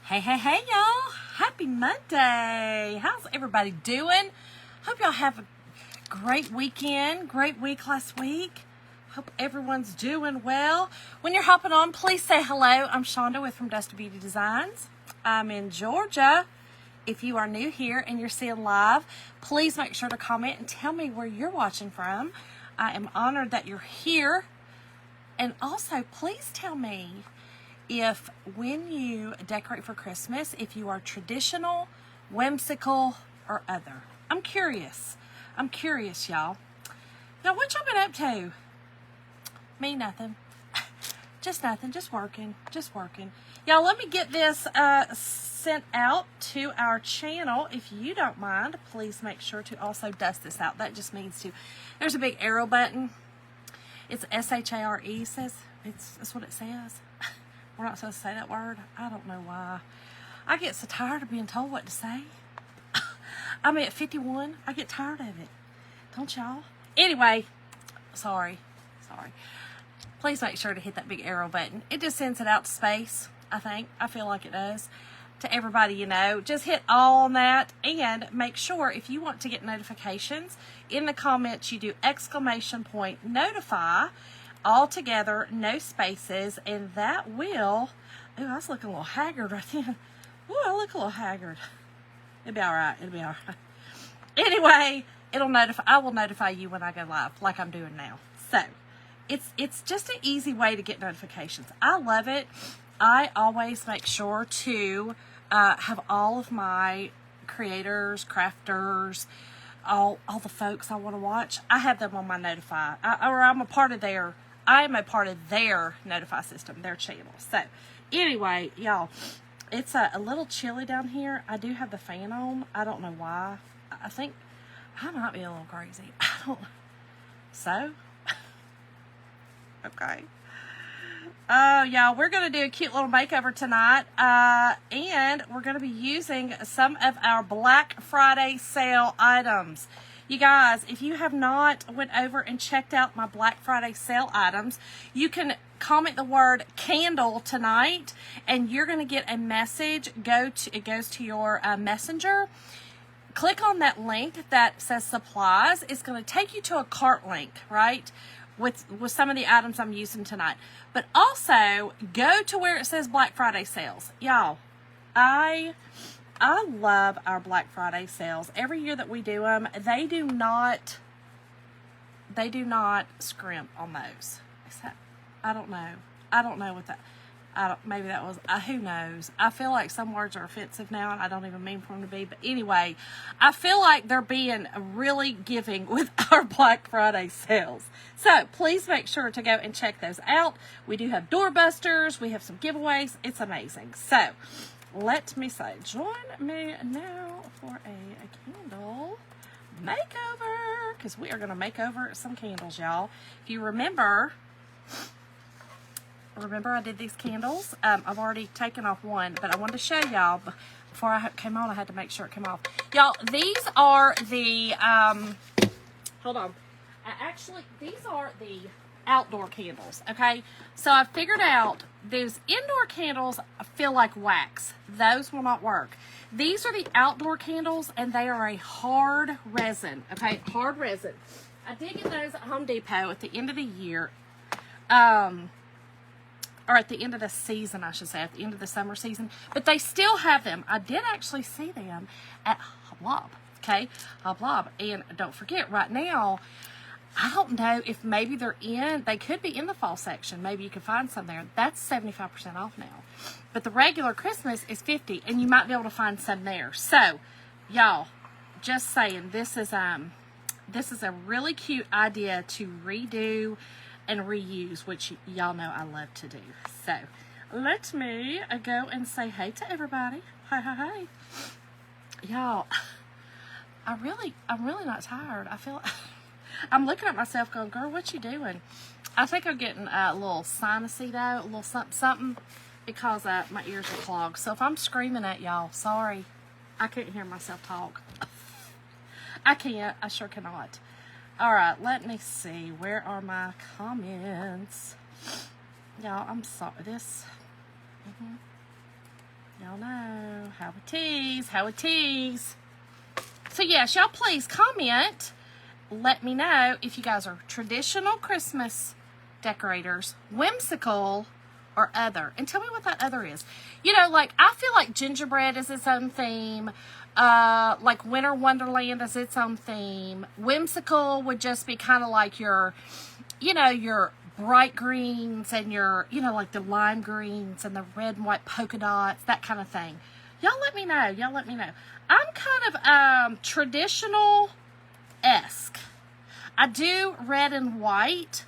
Hey, y'all. Happy Monday. How's everybody doing? Hope y'all have a great weekend, great week last week. Hope everyone's doing well. When you're hopping on, please say hello. I'm Shonda with From Dust to Beauty Designs. I'm in Georgia. If you are new here and you're seeing live, please make sure to comment and tell me where you're watching from. I am honored that you're here. And also, please tell me if when you decorate for Christmas, if you are traditional, whimsical, or other. I'm curious, y'all. Now, what y'all been up to? Me, nothing. Just nothing, just working. Y'all, let me get this sent out to our channel. If you don't mind, please make sure to also dust this out. That just means to, there's a big arrow button. It's S-H-A-R-E, that's what it says. We're not supposed to say that word. I don't know why. I get so tired of being told what to say. I'm at 51. I get tired of it. Don't y'all? Anyway, sorry. Please make sure to hit that big arrow button. It just sends it out to space, I think. I feel like it does. To everybody you know. Just hit all on that. And make sure if you want to get notifications, in the comments you do !notify. All together, no spaces, and that will, ooh, I was looking a little haggard right then. Ooh, I look a little haggard. It'll be all right. Anyway, I will notify you when I go live, like I'm doing now. So, it's just an easy way to get notifications. I love it. I always make sure to have all of my creators, crafters, all the folks I want to watch, I have them on my notify, I'm a part of their, I am a part of their notify system, their channel. So, anyway, y'all, it's a little chilly down here. I do have the fan on. I don't know why. I think I might be a little crazy. So, okay. Y'all, we're going to do a cute little makeover tonight, and we're going to be using some of our Black Friday sale items. You guys, if you have not went over and checked out my Black Friday sale items, you can comment the word candle tonight, and you're going to get a message. It goes to your messenger. Click on that link that says supplies. It's going to take you to a cart link, right? With some of the items I'm using tonight. But also, go to where it says Black Friday sales. Y'all, I love our Black Friday sales. Every year that we do them, they do not scrimp on those. I don't know what that, maybe that was, who knows? I feel like some words are offensive now, and I don't even mean for them to be. But anyway, I feel like they're being really giving with our Black Friday sales. So please make sure to go and check those out. We do have doorbusters. We have some giveaways. It's amazing. So let me say, join me now for a candle makeover, because we are going to make over some candles, y'all. If you remember I did these candles. I've already taken off one, but I wanted to show y'all before I came on. I had to make sure it came off. Y'all, these are the, hold on. These are the outdoor candles, okay? So I figured out those indoor candles feel like wax. Those will not work. These are the outdoor candles, and they are a hard resin, okay? Hard resin. I did get those at Home Depot at the end of the year. Or at the end of the season, I should say, at the end of the summer season. But they still have them. I did actually see them at Hoblob, okay? Hoblob. And don't forget, right now, I don't know if maybe they could be in the fall section. Maybe you can find some there. That's 75% off now. But the regular Christmas is 50, and you might be able to find some there. So, y'all, just saying, this is a really cute idea to redo and reuse, which y'all know I love to do. So, let me go and say hey to everybody. Hi. Y'all, I'm really not tired. I feel, I'm looking at myself going, girl, what you doing? I think I'm getting a little sinusy though, a little something, because my ears are clogged. So if I'm screaming at y'all, sorry. I can't hear myself talk. I can't. I sure cannot. All right, let me see. Where are my comments? Y'all, I'm sorry. Y'all know how it is, how it is. So yes, y'all please comment. Let me know if you guys are traditional Christmas decorators, whimsical, or other. And tell me what that other is. You know, like, I feel like gingerbread is its own theme. Like Winter Wonderland is its own theme. Whimsical would just be kind of like your, you know, your bright greens and your, you know, like the lime greens and the red and white polka dots, that kind of thing. Y'all let me know. Y'all let me know. I'm kind of traditional-esque. I do red and white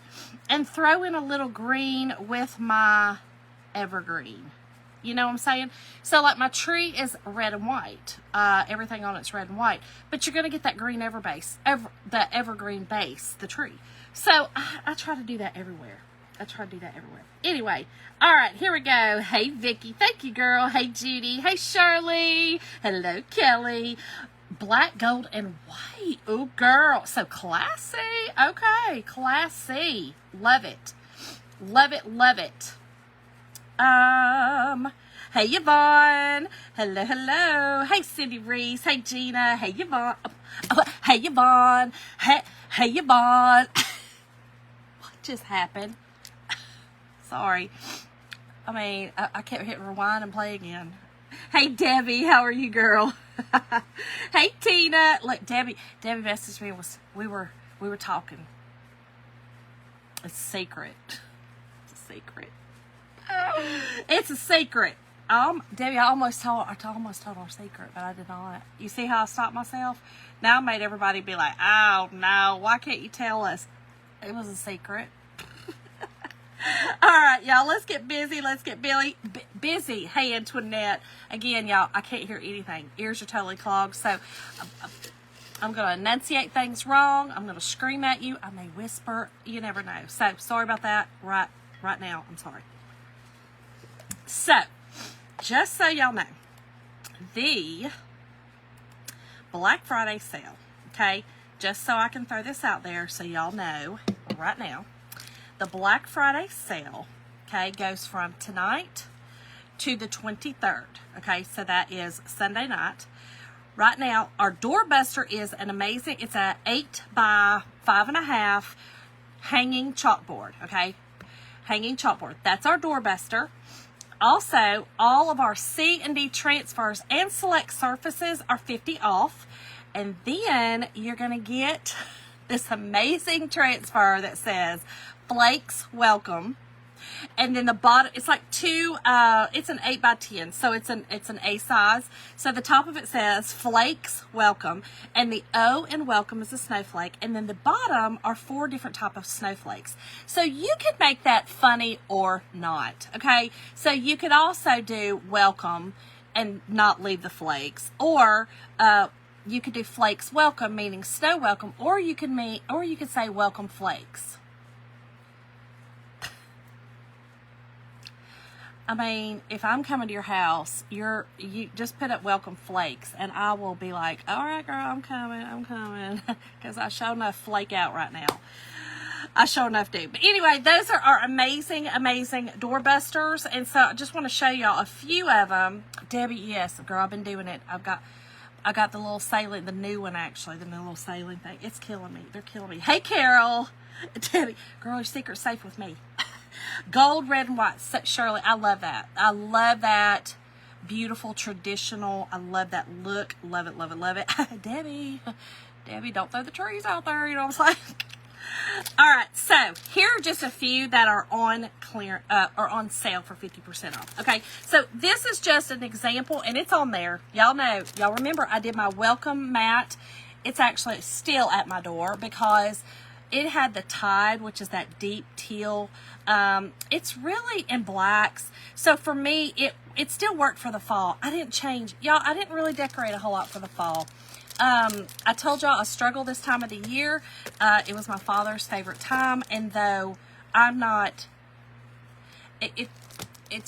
and throw in a little green with my evergreen. You know what I'm saying? So, like, my tree is red and white. Everything on it's red and white. But you're going to get that green the evergreen base, the tree. So, I try to do that everywhere. Anyway, all right, here we go. Hey, Vicky. Thank you, girl. Hey, Judy. Hey, Shirley. Hello, Kelly. Black, gold, and white. Ooh, girl. So, classy. Okay, classy. Love it. Love it, love it. Hey, Yvonne. Hello, hello. Hey, Cindy Reese. Hey, Gina. Hey, Yvonne. Hey, Yvonne. Hey, Yvonne. What just happened? Sorry. I mean, I kept hitting rewind and play again. Hey, Debbie. How are you, girl? Hey, Tina. Look, Debbie messaged me. We were talking. It's a secret. It's a secret. It's a secret. Debbie, I almost told our secret, but I did not. You see how I stopped myself? Now I made everybody be like, oh, no, why can't you tell us? It was a secret. All right, y'all, let's get busy. Let's get busy. Hey, Antoinette. Again, y'all, I can't hear anything. Ears are totally clogged, so I'm going to enunciate things wrong. I'm going to scream at you. I may whisper. You never know. So, sorry about that right now. I'm sorry. So, just so y'all know, the Black Friday sale, okay, just so I can throw this out there so y'all know right now, the Black Friday sale, okay, goes from tonight to the 23rd, okay, so that is Sunday night. Right now, our doorbuster is an amazing, it's a 8 by 5.5 hanging chalkboard, okay, hanging chalkboard. That's our doorbuster. Also, all of our C&D transfers and select surfaces are 50 off. And then you're going to get this amazing transfer that says Flakes Welcome. And then the bottom, it's like it's an 8 by 10, so it's an A size. So the top of it says Flakes Welcome, and the O in welcome is a snowflake, and then the bottom are 4 different types of snowflakes. So you could make that funny or not, okay? So you could also do welcome and not leave the flakes, or you could do Flakes Welcome, meaning snow welcome, or you could say welcome flakes. I mean, if I'm coming to your house, you just put up welcome flakes, and I will be like, all right, girl, I'm coming, because I sure enough flake out right now. I sure enough do. But anyway, those are our amazing, amazing doorbusters, and so I just want to show y'all a few of them. Debbie, yes, girl, I've been doing it. I got the little sailing, the new one actually, the new little sailing thing. It's killing me. They're killing me. Hey, Carol. Debbie, girl, your secret's safe with me. Gold, red, and white. Shirley, I love that. I love that. Beautiful, traditional. I love that look. Love it, love it, love it. Debbie, don't throw the trees out there. You know what I'm saying? All right, so here are just a few that are on on sale for 50% off. Okay, so this is just an example, and it's on there. Y'all know, y'all remember I did my welcome mat. It's actually still at my door because it had the Tide, which is that deep teal. It's really in blacks. So for me, it still worked for the fall. I didn't change. Y'all, I didn't really decorate a whole lot for the fall. I told y'all I struggle this time of the year. It was my father's favorite time, and though I'm not, it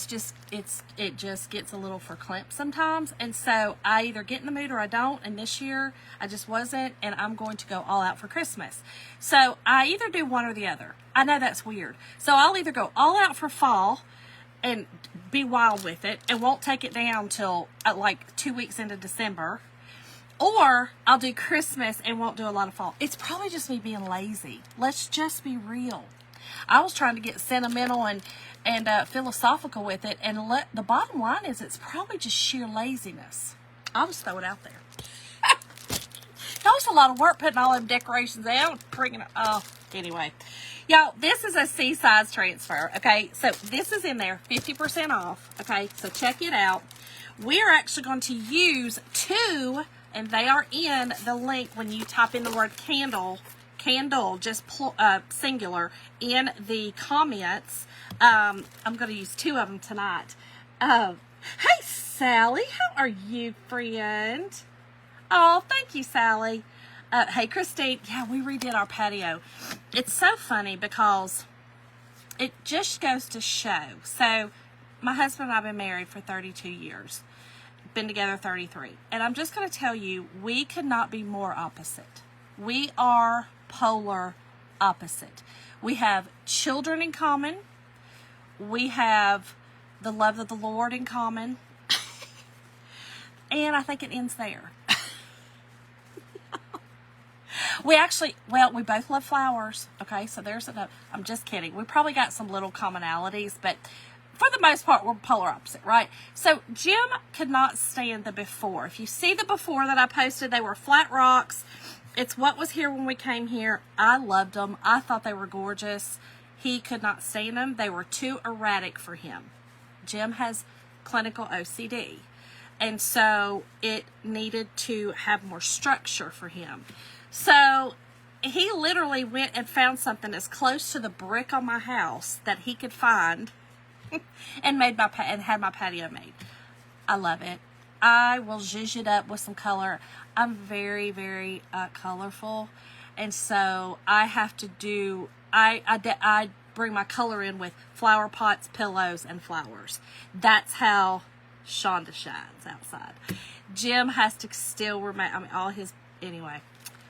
just gets a little verklempt sometimes, and so I either get in the mood or I don't, and this year I just wasn't, and I'm going to go all out for Christmas. So I either do one or the other. I know that's weird. So I'll either go all out for fall, and be wild with it and won't take it down till like 2 weeks into December. Or I'll do Christmas and won't do a lot of fall. It's probably just me being lazy. Let's just be real. I was trying to get sentimental and philosophical with it, and the bottom line is it's probably just sheer laziness. I'll just throw it out there. That was a lot of work putting all them decorations out, bringing it. Oh, anyway. Y'all, this is a C-size transfer, okay? So this is in there, 50% off, okay? So check it out. We're actually going to use 2, and they are in the link when you type in the word candle, just singular, in the comments. I'm going to use 2 of them tonight. Hey, Sally, how are you, friend? Oh, thank you, Sally. Hey, Christine. Yeah, we redid our patio. It's so funny because it just goes to show. So my husband and I have been married for 32 years. Been together 33. And I'm just going to tell you, we could not be more opposite. We are polar opposite. We have children in common. We have the love of the Lord in common. And I think it ends there. We actually, well, we both love flowers. Okay, so there's enough. I'm just kidding. We probably got some little commonalities, but for the most part, we're polar opposite, right? So Jim could not stand the before. If you see the before that I posted, they were flat rocks. It's what was here when we came here. I loved them. I thought they were gorgeous. He could not stand them. They were too erratic for him. Jim has clinical OCD. And so it needed to have more structure for him. So he literally went and found something as close to the brick on my house that he could find and had my patio made. I love it. I will zhuzh it up with some color. I'm very, very colorful. And so I have to do, I bring my color in with flower pots, pillows, and flowers. That's how Shonda shines outside. Jim has to still remain, anyway,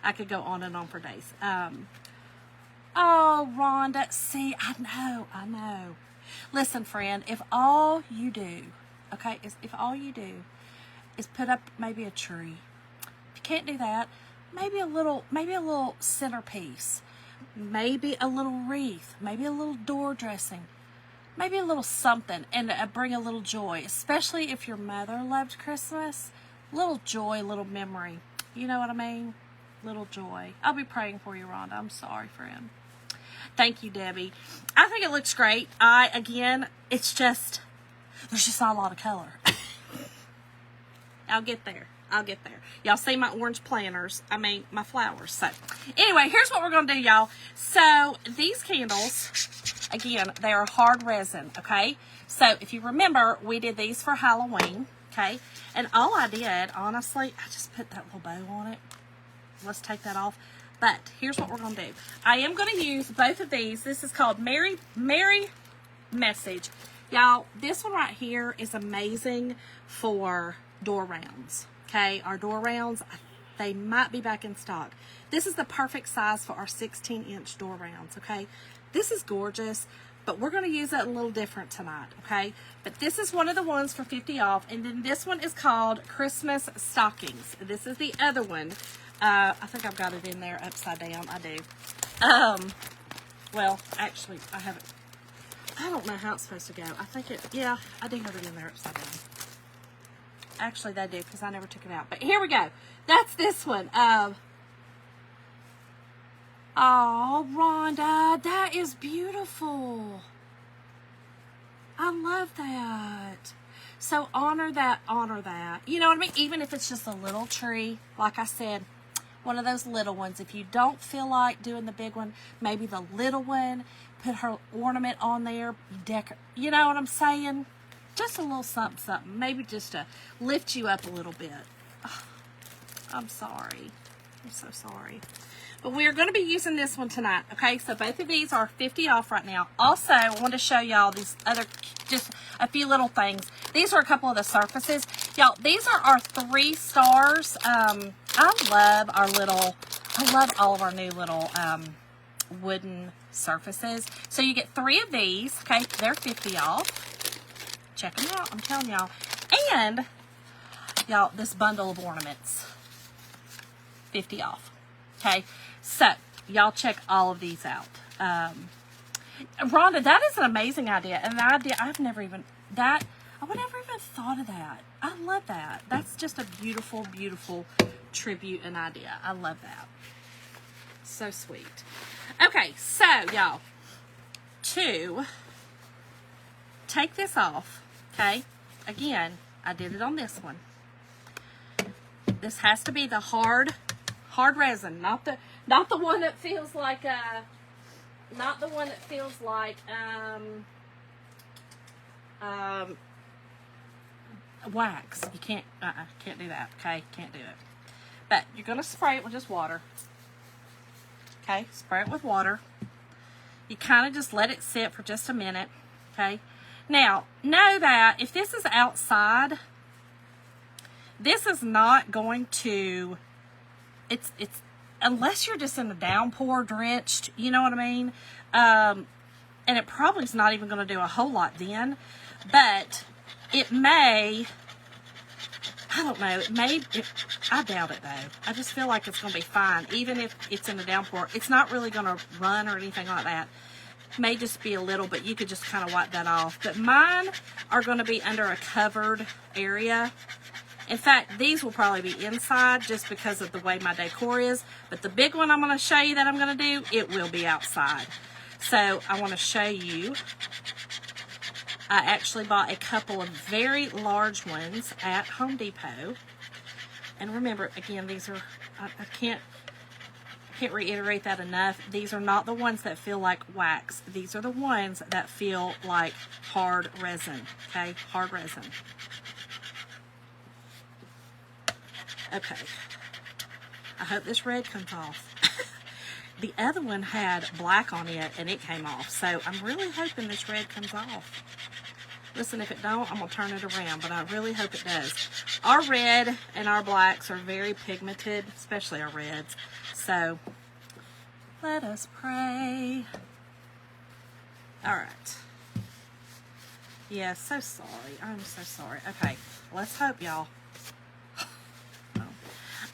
I could go on and on for days. Oh, Rhonda, see, I know. Listen, friend, if all you do, okay, if all you do is put up maybe a tree, if you can't do that, maybe a little centerpiece, maybe a little wreath, maybe a little door dressing, maybe a little something, and bring a little joy, especially if your mother loved Christmas. Little joy, little memory. You know what I mean? Little joy. I'll be praying for you, Rhonda. I'm sorry, friend. Thank you, Debbie. I think it looks great. It's just, there's just not a lot of color. I'll get there. Y'all see my orange planters. My flowers. So, anyway, here's what we're going to do, y'all. So, these candles, again, they are hard resin, okay? So, if you remember, we did these for Halloween, okay? And all I did, honestly, I just put that little bow on it. Let's take that off. But here's what we're going to do. I am going to use both of these. This is called Merry Message. Y'all, this one right here is amazing for door rounds. Okay, our door rounds, they might be back in stock. This is the perfect size for our 16-inch door rounds, okay? This is gorgeous, but we're going to use it a little different tonight, okay? But this is one of the ones for 50 off, and then this one is called Christmas Stockings. This is the other one. I think I've got it in there upside down. I do. Well, actually, I haven't. I don't know how it's supposed to go. Yeah, I do have it in there upside down. Actually, they do, because I never took it out. But here we go. That's this one. Oh, Rhonda, that is beautiful. I love that. So honor that. You know what I mean? Even if it's just a little tree, like I said, one of those little ones. If you don't feel like doing the big one, maybe the little one, put her ornament on there, you know what I'm saying? Just a little something. Maybe just to lift you up a little bit. Oh, I'm sorry. I'm so sorry. But we're going to be using this one tonight, okay? So both of these are 50 off right now. Also, I want to show y'all these other, just a few little things. These are a couple of the surfaces. Y'all, these are our 3 stars. I love all of our new little wooden surfaces. So you get 3 of these, okay? They're 50 off. check them out. I'm telling y'all. And, y'all, this bundle of ornaments, 50 off. Okay? So, y'all check all of these out. Rhonda, that is an amazing idea. And the idea, I would never even thought of that. I love that. That's just a beautiful, beautiful tribute and idea. I love that. So sweet. Okay, so y'all, to take this off, okay? Again, I did it on this one. This has to be the hard resin, not the one that feels like wax. You can't do that, okay? Can't do it. But you're going to spray it with just water. Okay, spray it with water. You kind of just let it sit for just a minute, okay? Now, know that if this is outside, this is not going to, it's unless you're just in the downpour drenched, you know what I mean? And it probably is not even going to do a whole lot then, but it may, I don't know, I doubt it though. I just feel like it's going to be fine. Even if it's in the downpour, it's not really going to run or anything like that. May just be a little, but you could just kind of wipe that off. But mine are going to be under a covered area. In fact, these will probably be inside just because of the way my decor is. But the big one I'm going to show you that I'm going to do, it will be outside. So I want to show you. I actually bought a couple of very large ones at Home Depot. And remember, again, these are, I can't reiterate that enough. These are not the ones that feel like wax. These are the ones that feel like hard resin. Okay, hard resin. Okay. I hope this red comes off. The other one had black on it and it came off. So I'm really hoping this red comes off. Listen, if it don't, I'm going to turn it around, but I really hope it does. Our red and our blacks are very pigmented, especially our reds. So, let us pray. All right. Yeah, so sorry. I'm so sorry. Okay, let's hope, y'all.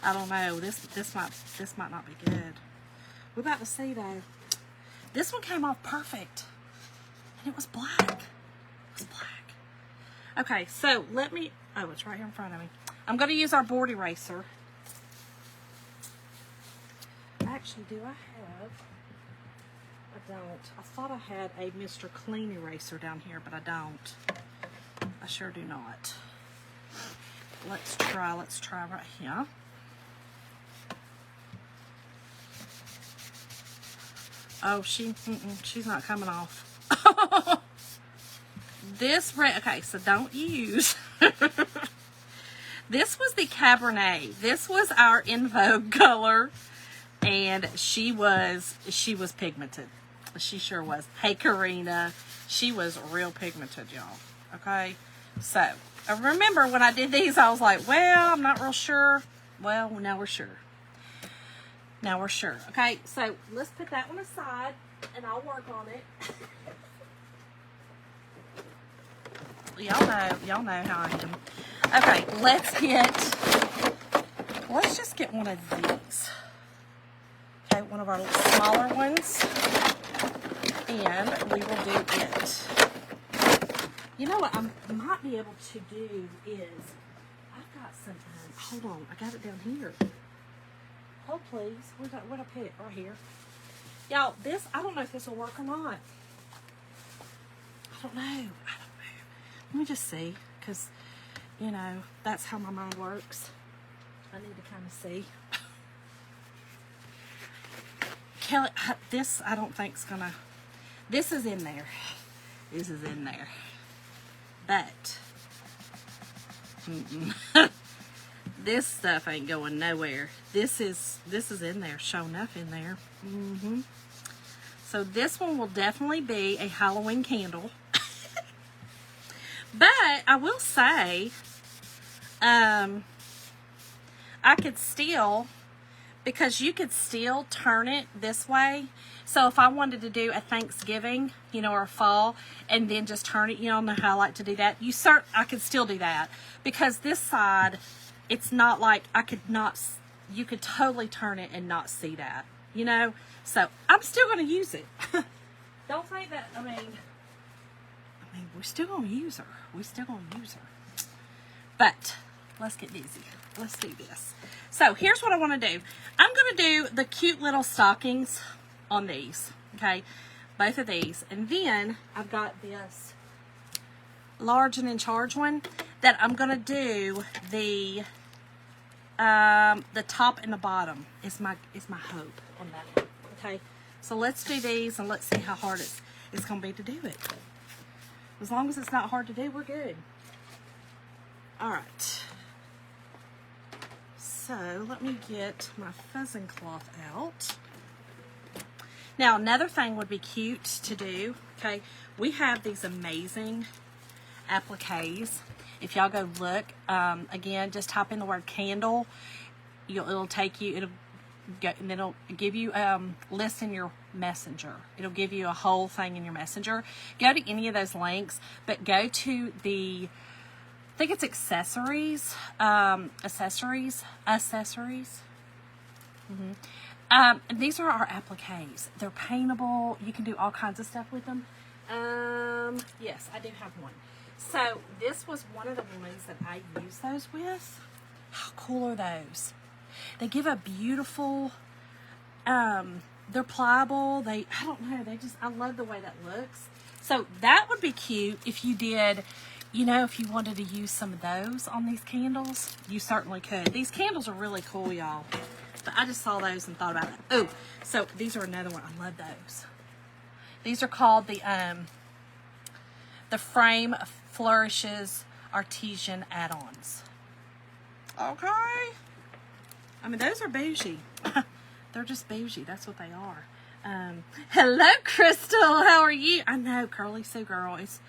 I don't know. This might not be good. We're about to see, though. This one came off perfect. And it was black. Black. Okay, so let me, oh, it's right here in front of me. I'm going to use our board eraser. Actually, do I have, I don't. I thought I had a Mr. Clean eraser down here, but I don't. I sure do not. Let's try right here. Oh, she's not coming off. This red, okay, so don't use. This was the Cabernet. This was our in vogue color, and she was pigmented. She sure was. Hey, Karina, she was real pigmented, y'all. Okay, so remember when I did these, I was like, well, I'm not real sure. Well, now we're sure. Now we're sure. Okay, so let's put that one aside, and I'll work on it. Y'all know how I am. Okay, let's just get one of these. Okay, one of our smaller ones. And we will do it. You know what I might be able to do is, I've got something. Hold on, I got it down here. Hold please. Where'd I put it? Right here. Y'all, this, I don't know if this will work or not. I don't know. Let me just see, because, you know, that's how my mind works. I need to kind of see. Kelly, this I don't think's gonna, this is in there. This is in there. But, this stuff ain't going nowhere. This is in there, sure enough in there. So this one will definitely be a Halloween candle. But I will say, I could still, because you could still turn it this way. So if I wanted to do a Thanksgiving, you know, or a fall, and then just turn it, you know how I like to do that. I could still do that, because this side, it's not like you could totally turn it and not see that, you know. So I'm still going to use it. Don't think that. I mean, we're still going to use her. But let's get busy. Let's do this. So here's what I want to do. I'm going to do the cute little stockings on these. Okay, both of these, and then I've got this large and in charge one that I'm going to do the top and the bottom is my hope on that one. Okay, so let's do these and let's see how hard it's going to be to do it. As long as it's not hard to do, we're good. All right. So let me get my fuzzing cloth out. Now, another thing would be cute to do. Okay, we have these amazing appliques. If y'all go look, again, just type in the word candle. It'll take you. And it'll give you list in your messenger. It'll give you a whole thing in your messenger. Go to any of those links, but go to the, I think it's accessories. Accessories. And these are our appliques. They're paintable. You can do all kinds of stuff with them. Yes, I do have one. So this was one of the ones that I use those with. How cool are those? They give a beautiful, they're pliable. I don't know, I love the way that looks. So that would be cute if you did, you know, if you wanted to use some of those on these candles, you certainly could. These candles are really cool, y'all. But I just saw those and thought about it. Oh, so these are another one. I love those. These are called the Frame Flourishes Artesian Add-ons. Okay. I mean, those are bougie. They're just bougie. That's what they are. Hello, Crystal. How are you? I know, Curly Sue girl. It's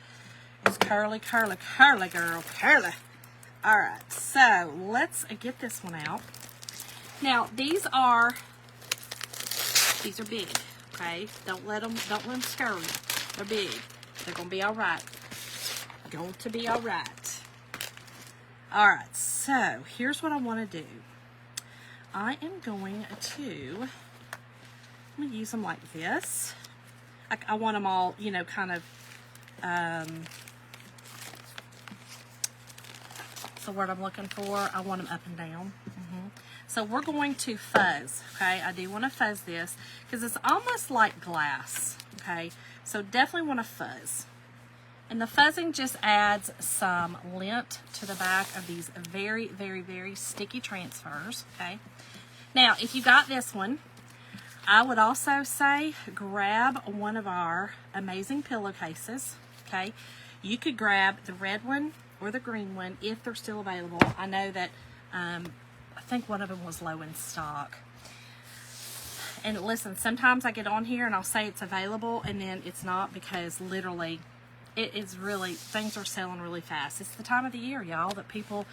curly girl. Curly. All right. So let's get this one out. Now, these are big. Okay. Don't let them scare you. They're big. They're gonna be all right. Going to be all right. All right. So here's what I want to do. I am going to, I'm going to use them like this. I want them all, you know, kind of, what's the word I'm looking for? I want them up and down. So we're going to fuzz, okay? I do want to fuzz this because it's almost like glass, okay? So definitely want to fuzz. And the fuzzing just adds some lint to the back of these very, very, very sticky transfers, okay? Now, if you got this one, I would also say grab one of our amazing pillowcases, okay? You could grab the red one or the green one if they're still available. I know that I think one of them was low in stock. And listen, sometimes I get on here and I'll say it's available and then it's not, because literally it is really, things are selling really fast. It's the time of the year, y'all, that people,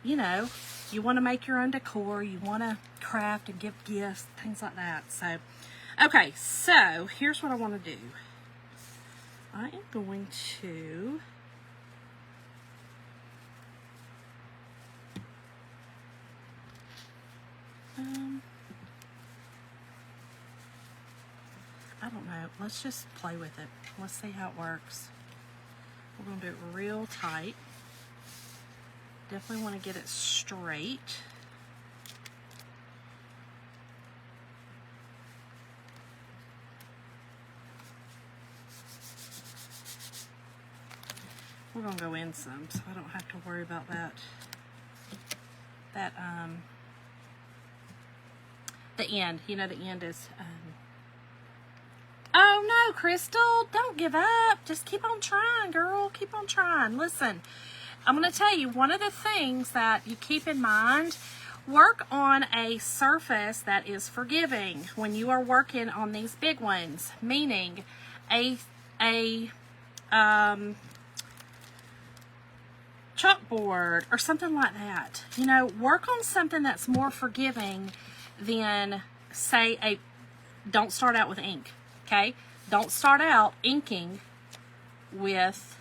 you know, you want to make your own decor, you want to craft and give gifts, things like that. So, okay, so here's what I want to do. I am going to I don't know. Let's just play with it. Let's see how it works. We're going to do it real tight. Definitely want to get it straight. We're going to go in some, so I don't have to worry about that. The end. You know, the end is... Oh no, Crystal, don't give up. Just keep on trying, girl. Keep on trying. Listen, I'm going to tell you, one of the things that you keep in mind, work on a surface that is forgiving when you are working on these big ones, meaning a chalkboard or something like that. You know, work on something that's more forgiving than, say, don't start out with ink. okay? Don't start out inking with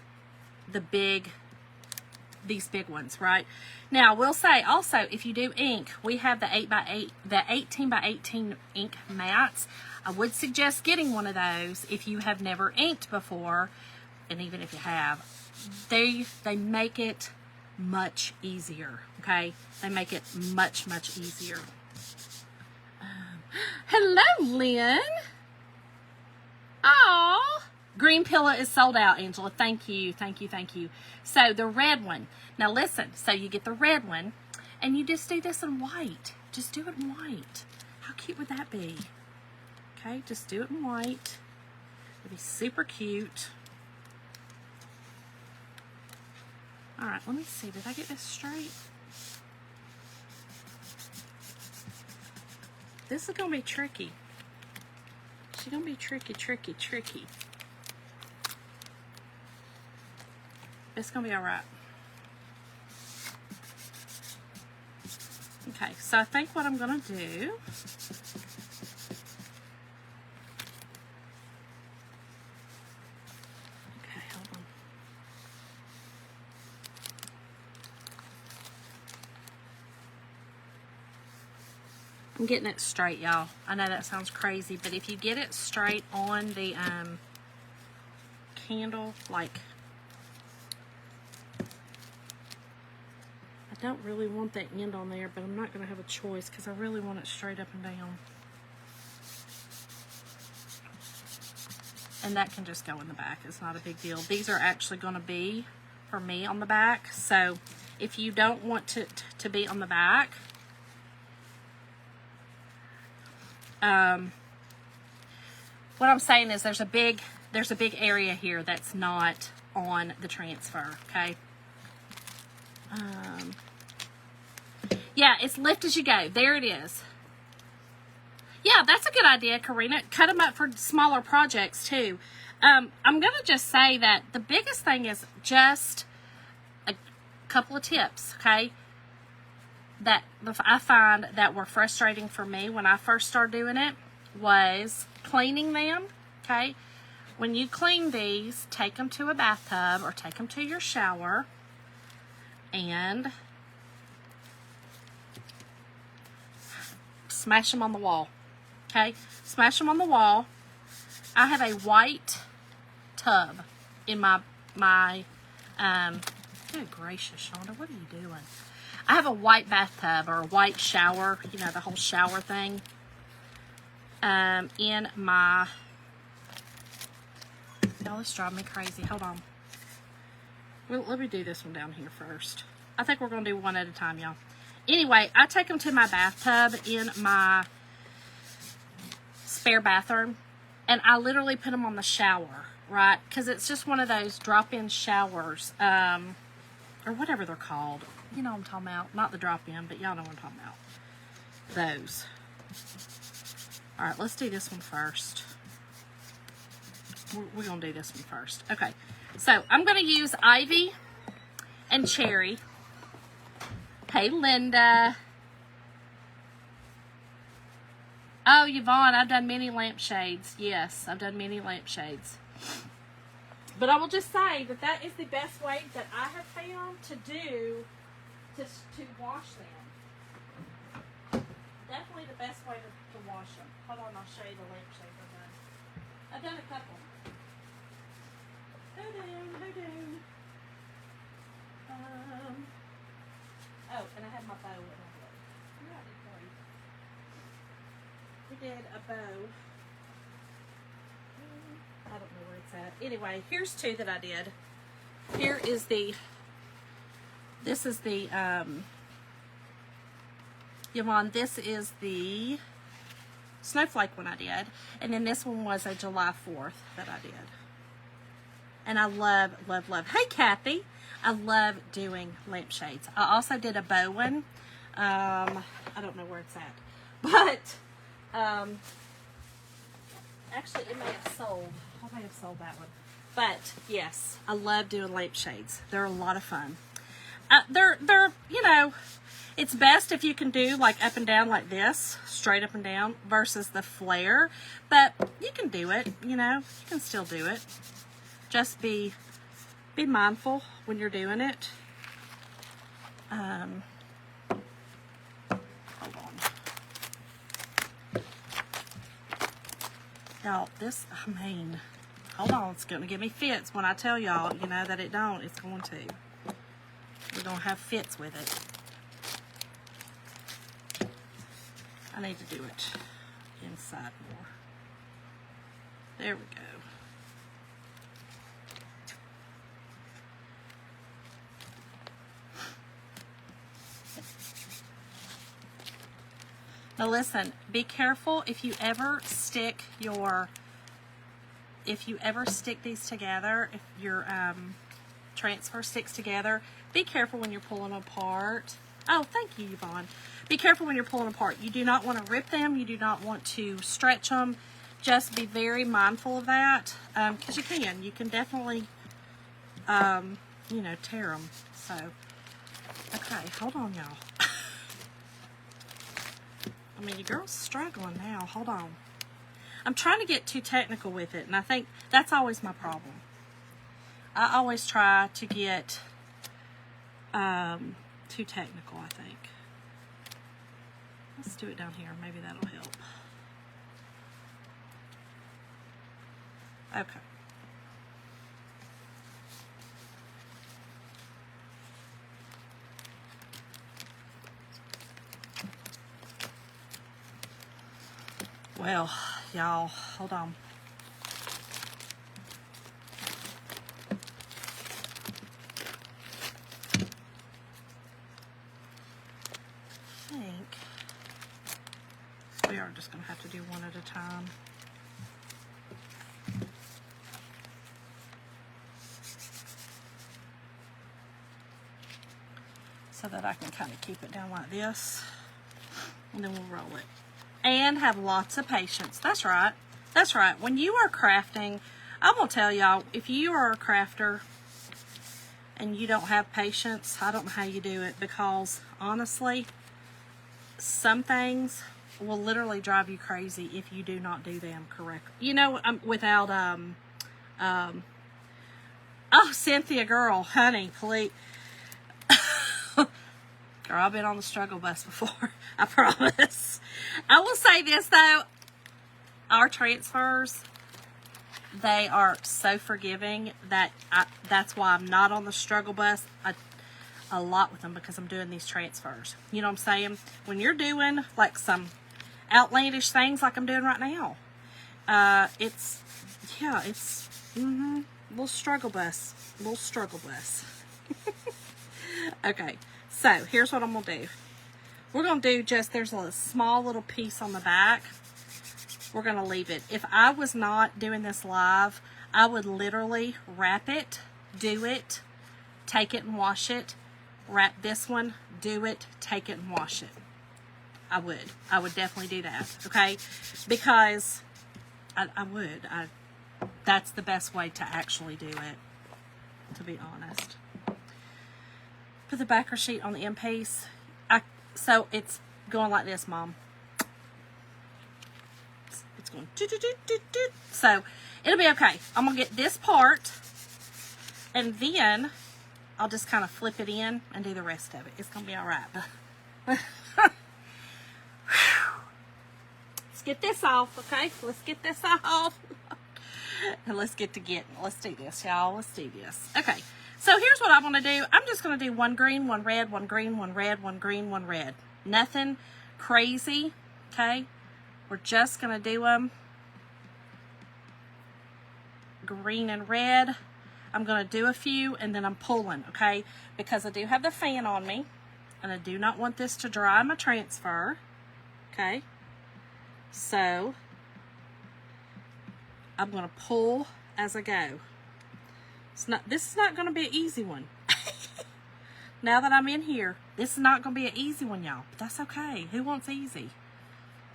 these big ones, right? Now, we'll say also, if you do ink, we have the 18 by 18 ink mats. I would suggest getting one of those if you have never inked before, and even if you have, they make it much easier, okay? They make it much, much easier. Hello, Lynn. Oh, green pillow is sold out, Angela. Thank you, thank you, thank you. So the red one. Now listen, so you get the red one, and you just do this in white. Just do it in white. How cute would that be? Okay, just do it in white. It'd be super cute. All right, let me see. Did I get this straight? This is going to be tricky. She's going to be tricky, tricky, tricky. It's going to be all right. Okay, so I think what I'm going to do, okay, hold on. I'm getting it straight, y'all. I know that sounds crazy, but if you get it straight on the candle, like, I don't really want that end on there, but I'm not going to have a choice because I really want it straight up and down. And that can just go in the back. It's not a big deal. These are actually going to be for me on the back. So if you don't want it to be on the back, what I'm saying is there's a big area here that's not on the transfer, okay? Yeah, it's lift as you go. There it is. Yeah, that's a good idea, Karina. Cut them up for smaller projects too. I'm going to just say that the biggest thing is just a couple of tips, okay? That I find that were frustrating for me when I first started doing it was cleaning them, okay? When you clean these, take them to a bathtub or take them to your shower and smash them on the wall, okay? Smash them on the wall. I have a white tub in my good gracious, Shonda, what are you doing? I have a white bathtub or a white shower, you know, the whole shower thing, in my, y'all, this drives me crazy. Hold on. Well, let me do this one down here first. I think we're going to do one at a time, y'all. Anyway, I take them to my bathtub in my spare bathroom, and I literally put them on the shower, right? Because it's just one of those drop-in showers, or whatever they're called. You know what I'm talking about. Not the drop-in, but y'all know what I'm talking about. Those. All right, let's do this one first. We're going to do this one first. Okay, so I'm going to use Ivy and Cherry. Hey, Linda. Oh, Yvonne, I've done many lampshades. Yes, I've done many lampshades. But I will just say that that is the best way that I have found to do to wash them. Definitely the best way to wash them. Hold on, I'll show you the lampshades I've done. I've done a couple. Ho-doon. Oh, and I have my bow with my bow. Yeah, I did great. We did a bow. I don't know where it's at. Anyway, here's two that I did. Here is the, this is the, Yvonne, this is the snowflake one I did. And then this one was a July 4th that I did. And I love, love, love. Hey, Kathy. I love doing lampshades. I also did a bow one. I don't know where it's at. But, actually, it may have sold. I may have sold that one. But, yes, I love doing lampshades. They're a lot of fun. They're, you know, It's best if you can do like up and down like this, straight up and down, versus the flare. But you can do it, you know, you can still do it. Just be mindful when you're doing it. Hold on. Y'all, this, I mean, hold on, it's going to give me fits when I tell y'all, you know, that it don't. It's going to. We're going to have fits with it. I need to do it inside more. There we go. Now listen, be careful if you ever stick these together, if your transfer sticks together, be careful when you're pulling them apart. Oh, thank you, Yvonne. Be careful when you're pulling apart. You do not want to rip them. You do not want to stretch them. Just be very mindful of that, because you can definitely, you know, tear them. So, okay, hold on, y'all. I mean, your girl's struggling now. Hold on. I'm trying to get too technical with it, and I think that's always my problem. I always try to get too technical, I think. Let's do it down here. Maybe that'll help. Okay. Well, y'all, hold on. I think we are just going to have to do one at a time. So that I can kind of keep it down like this. And then we'll roll it. And have lots of patience. That's right. That's right. When you are crafting, I'm going to tell y'all, if you are a crafter and you don't have patience, I don't know how you do it, because honestly, some things will literally drive you crazy if you do not do them correctly. You know, without, oh, Cynthia, girl, honey, please. Girl, I've been on the struggle bus before. I promise. I will say this, though. Our transfers, they are so forgiving that that's why I'm not on the struggle bus a lot with them, because I'm doing these transfers. You know what I'm saying? When you're doing, like, some outlandish things like I'm doing right now, it's little struggle bus. Little struggle bus. Okay. So, here's what I'm going to do. We're going to do there's a small little piece on the back. We're going to leave it. If I was not doing this live, I would literally wrap it, do it, take it and wash it, wrap this one, do it, take it and wash it. I would definitely do that, okay? Because I would. That's the best way to actually do it, to be honest. Put the backer sheet on the end piece. So it's going like this, Mom. It's going do-do-do-do-do. So it'll be okay. I'm going to get this part, and then I'll just kind of flip it in and do the rest of it. It's going to be all right. Let's get this off, okay? Let's get this off. And let's get to getting. Let's do this, y'all. Let's do this. Okay. So here's what I'm going to do. I'm just going to do one green, one red, one green, one red, one green, one red. Nothing crazy, okay? We're just going to do them green and red. I'm going to do a few, and then I'm pulling, okay? Because I do have the fan on me, and I do not want this to dry my transfer, okay? So I'm going to pull as I go. This is not going to be an easy one. Now that I'm in here, this is not going to be an easy one, y'all. But that's okay. Who wants easy?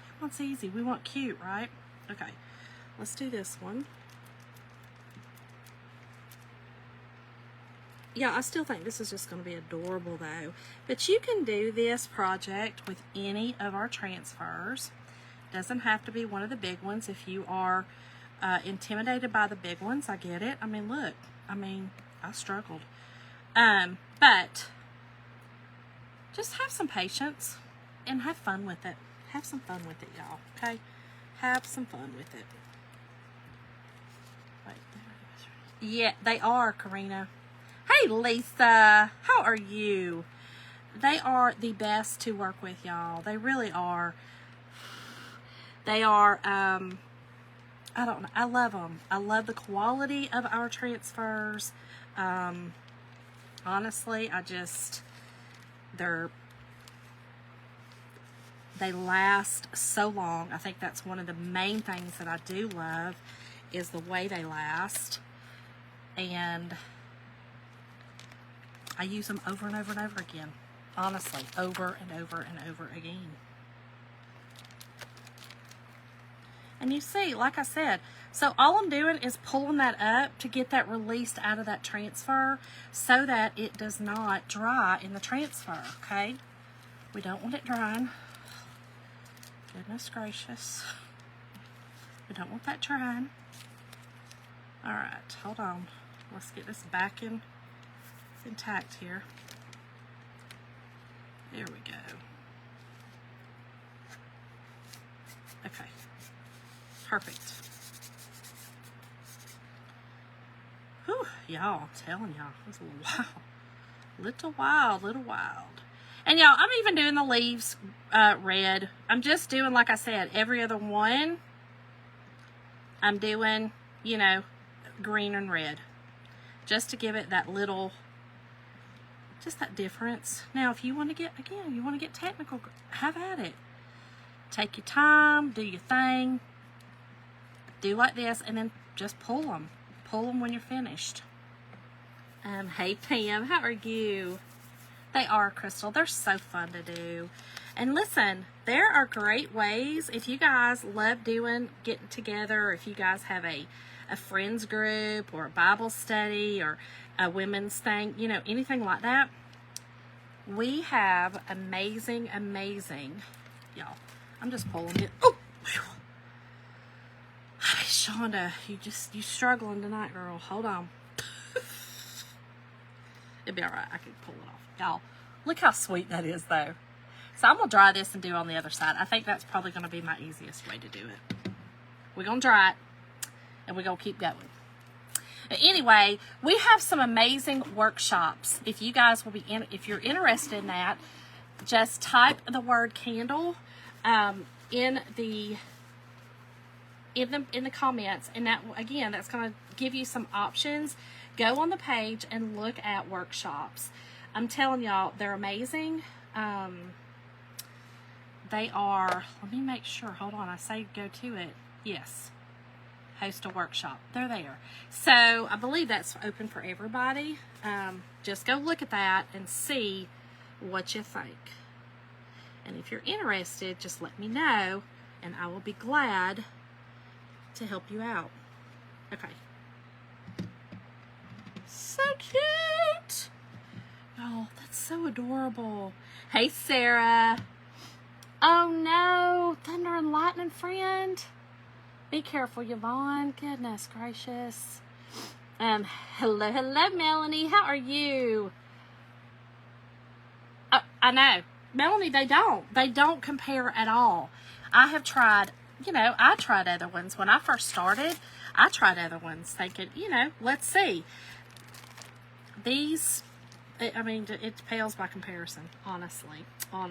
Who wants easy? We want cute, right? Okay. Let's do this one. yeah, I still think this is just going to be adorable though. But you can do this project with any of our transfers. Doesn't have to be one of the big ones. If you are intimidated by the big ones, I get it. I mean, look, I struggled. But just have some patience and have fun with it. Have some fun with it, y'all, okay? Have some fun with it. Yeah, they are, Karina. Hey, Lisa. How are you? They are the best to work with, y'all. They really are. They are, I don't know. I love them. I love the quality of our transfers. Honestly, they last so long. I think that's one of the main things that I do love is the way they last. And I use them over and over and over again. Honestly, over and over and over again. And you see, like I said, so all I'm doing is pulling that up to get that released out of that transfer so that it does not dry in the transfer, okay? We don't want it drying. Goodness gracious. We don't want that drying. All right, hold on. Let's get this back intact here. There we go. Okay. Perfect. Whew, y'all, I'm telling y'all, it's little wild. And y'all, I'm even doing the leaves red. I'm just doing, like I said, every other one. I'm doing, green and red. Just to give it that little, just that difference. Now, if you want to get technical, have at it. Take your time, do your thing. Do like this, and then just pull them. Pull them when you're finished. Hey Pam, how are you? They are, Crystal. They're so fun to do. And listen, there are great ways, if you guys love getting together, or if you guys have a friends group, or a Bible study, or a women's thing, anything like that. We have amazing, y'all. I'm just pulling it. Oh! Shonda, you struggling tonight, girl. Hold on. It'll be all right. I can pull it off. Y'all, look how sweet that is, though. So I'm going to dry this and do it on the other side. I think that's probably going to be my easiest way to do it. We're going to dry it, and we're going to keep going. But anyway, we have some amazing workshops. If you guys will be if you're interested in that, just type the word candle in the comments, and that, again, that's going to give you some options. Go on the page and look at workshops. I'm telling y'all, they're amazing. They are, let me make sure, hold on, I say go to it. Yes, host a workshop. They're there. So I believe that's open for everybody. Just go look at that and see what you think. And if you're interested, just let me know, and I will be glad to help you out. Okay. So cute. Oh, that's so adorable. Hey, Sarah. Oh no, thunder and lightning friend. Be careful, Yvonne. Goodness gracious. Hello, Melanie. How are you? I know, Melanie. They don't compare at all. I have tried. I tried other ones. When I first started, I tried other ones thinking, let's see. These, it pales by comparison, honestly. Oh,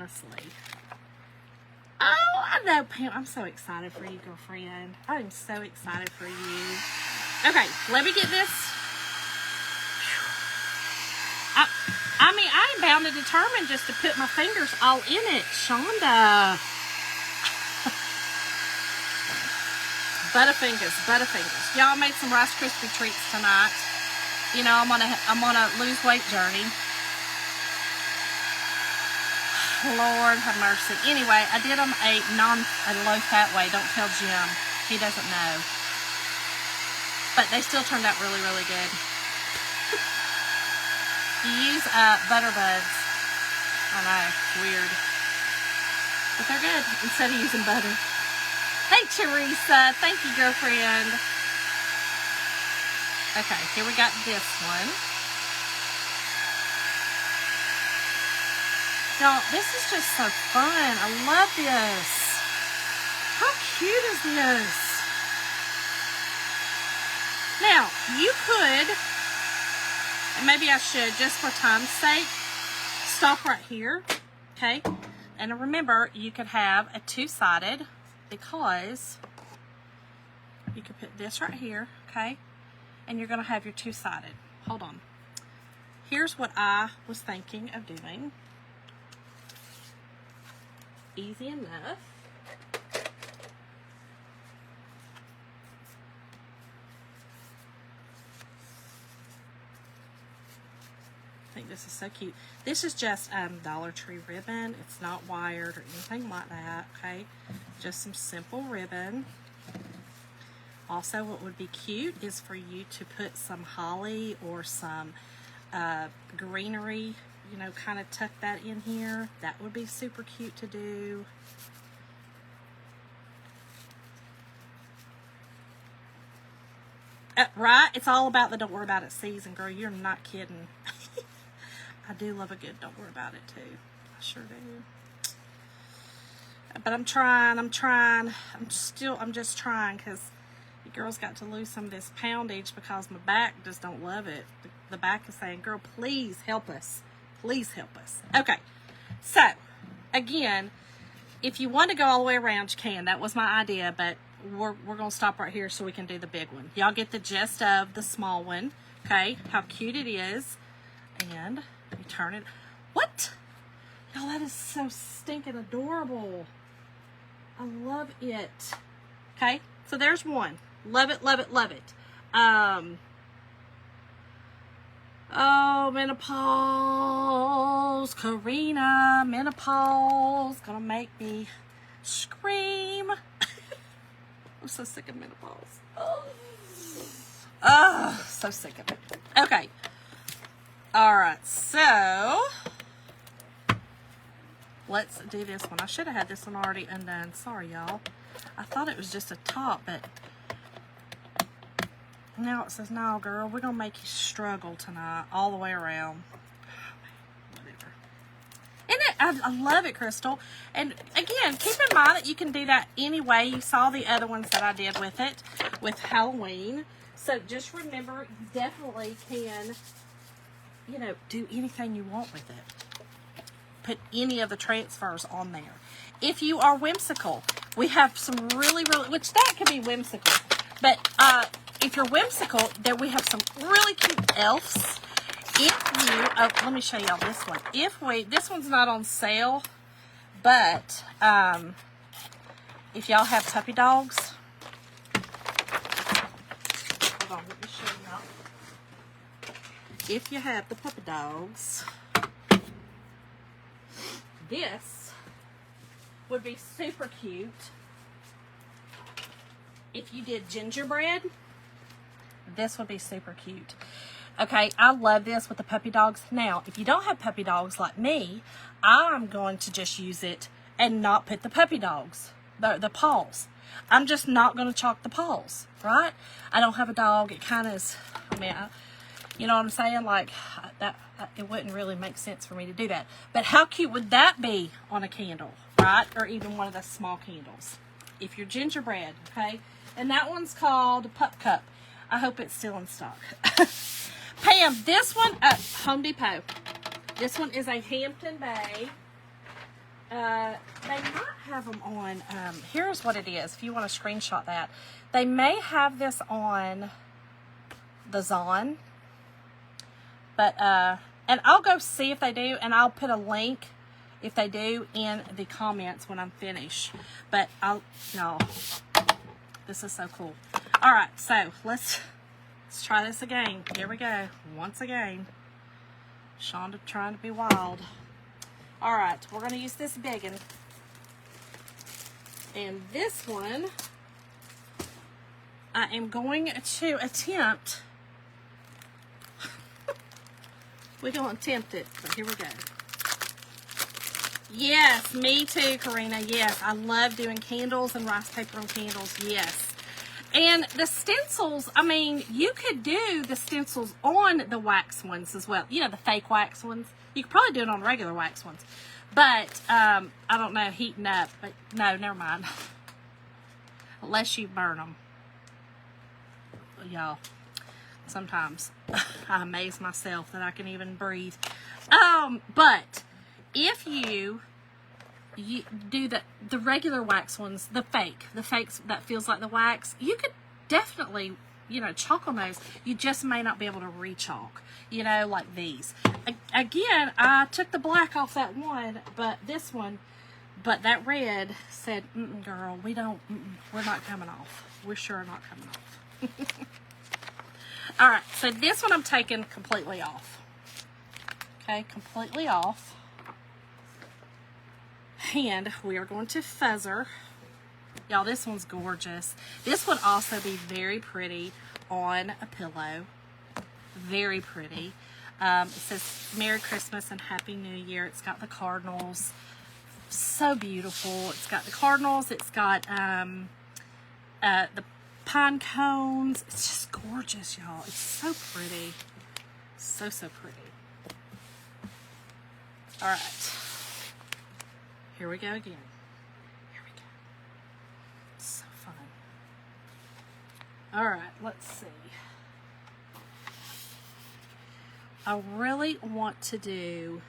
I know, Pam. I'm so excited for you, girlfriend. I am so excited for you. Okay, let me get this. I am bound and determined just to put my fingers all in it, Shonda. Butterfingers. Y'all made some Rice Krispie treats tonight. I'm on a lose weight journey. Lord have mercy. Anyway, I did them a low fat way. Don't tell Jim. He doesn't know. But they still turned out really, really good. you use Butter Buds, I know, weird, but they're good instead of using butter. Hey, Teresa. Thank you, girlfriend. Okay, here we got this one. Y'all, this is just so fun. I love this. How cute is this? Now, you could, and maybe I should, just for time's sake, stop right here, okay? And remember, you could have a two-sided, because you could put this right here, okay? And you're going to have your two-sided. Hold on. Here's what I was thinking of doing. Easy enough. I think this is so cute. This is just Dollar Tree ribbon. It's not wired or anything like that, okay? Just some simple ribbon. Also, what would be cute is for you to put some holly or some greenery, you know, kind of tuck that in here. That would be super cute to do. Right? It's all about the don't worry about it season, girl. You're not kidding. I do love a good don't worry about it too. I sure do. But I'm just trying because the girl's got to lose some of this poundage because my back just don't love it. The back is saying, girl, please help us. Please help us. Okay. So, again, if you want to go all the way around, you can. That was my idea, but we're going to stop right here so we can do the big one. Y'all get the gist of the small one. Okay. How cute it is. And you turn it. What? Y'all, that is so stinking adorable. I love it. Okay. So there's one. Love it, love it, love it. Oh, menopause. Karina, menopause. Gonna make me scream. I'm so sick of menopause. Oh, so sick of it. Okay. Alright, so let's do this one. I should have had this one already undone. Sorry, y'all. I thought it was just a top, but now it says, no, girl, we're going to make you struggle tonight all the way around. Whatever. Isn't it? I love it, Crystal. And again, keep in mind that you can do that anyway. You saw the other ones that I did with it, with Halloween. So just remember, you definitely can, you know, do anything you want with it. Put any of the transfers on there. If you are whimsical, we have some really, which that could be whimsical. But if you're whimsical, then we have some really cute elves. If you, let me show y'all this one. This one's not on sale, but if y'all have puppy dogs, hold on, let me show y'all. If you have the puppy dogs, this would be super cute. If you did gingerbread, this would be super cute. Okay, I love this with the puppy dogs. Now, if you don't have puppy dogs like me, I'm going to just use it and not put the puppy dogs, the paws. I'm just not going to chalk the paws, right? I don't have a dog. It kind of is, I mean, you know what I'm saying? Like, that, it wouldn't really make sense for me to do that. But how cute would that be on a candle, right? Or even one of the small candles. If you're gingerbread, okay? And that one's called Pup Cup. I hope it's still in stock. Pam, this one at Home Depot. This one is a Hampton Bay. They might have them on, here's what it is, if you want to screenshot that. They may have this on the Zon. But, and I'll go see if they do, and I'll put a link, if they do, in the comments when I'm finished. But no, this is so cool. All right, so let's try this again. Here we go, once again. Shonda trying to be wild. All right, we're going to use this big one. And this one, I am going to attempt We're going to attempt it. So here we go. Yes, me too, Karina. Yes, I love doing candles and rice paper on candles. Yes. And the stencils, I mean, you could do the stencils on the wax ones as well. You know, the fake wax ones. You could probably do it on regular wax ones. But, I don't know, heating up. But no, never mind. Unless you burn them. Y'all, sometimes I amaze myself that I can even breathe. But if you do the regular wax ones, the fakes that feels like the wax, you could definitely, you know, chalk on those. You just may not be able to re-chalk, you know, like these. Again, I took the black off that one, but this one, but that red said, girl, we're not coming off. We're sure not coming off. All right, so this one I'm taking completely off. Okay, completely off. And we are going to fuzzer. Y'all, this one's gorgeous. This would also be very pretty on a pillow. Very pretty. It says Merry Christmas and Happy New Year. It's got the cardinals. So beautiful. It's got the cardinals. It's got the pine cones. It's just gorgeous, y'all. It's so pretty. So, so pretty. All right. Here we go again. Here we go. It's so fun. All right, let's see. I really want to do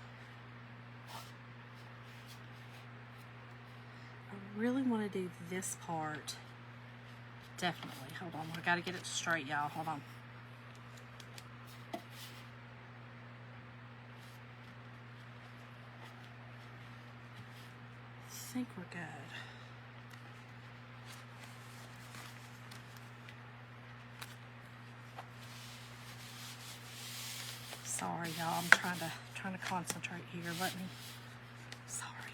this part. Definitely. Hold on. I got to get it straight, y'all. Hold on. I think we're good. Sorry, y'all. I'm trying to concentrate here. Sorry.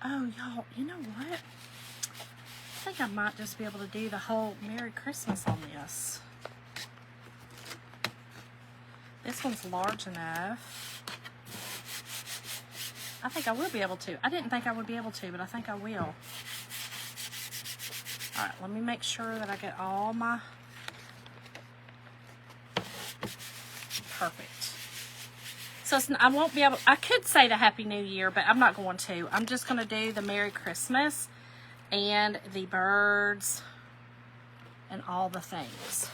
Oh, y'all, you know what? I think I might just be able to do the whole Merry Christmas on this. This one's large enough. I think I will be able to. I didn't think I would be able to, but I think I will. All right, let me make sure that I get all my... Perfect. So I won't be able... I could say the Happy New Year, but I'm not going to. I'm just going to do the Merry Christmas and the birds and all the things.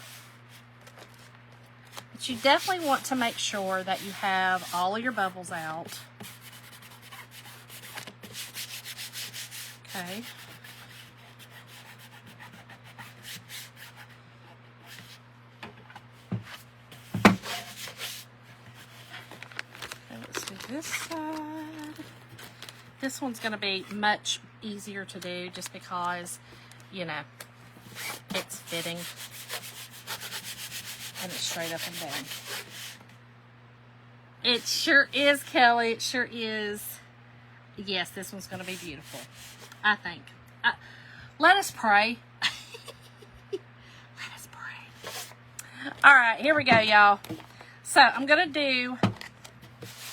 But you definitely want to make sure that you have all of your bubbles out. Okay. Let's do this side. This one's going to be much easier to do just because, you know, it's fitting and it's straight up and down. It sure is, Kelly. It sure is. Yes, this one's going to be beautiful, I think. Let us pray. Let us pray. All right, here we go, y'all. So I'm going to do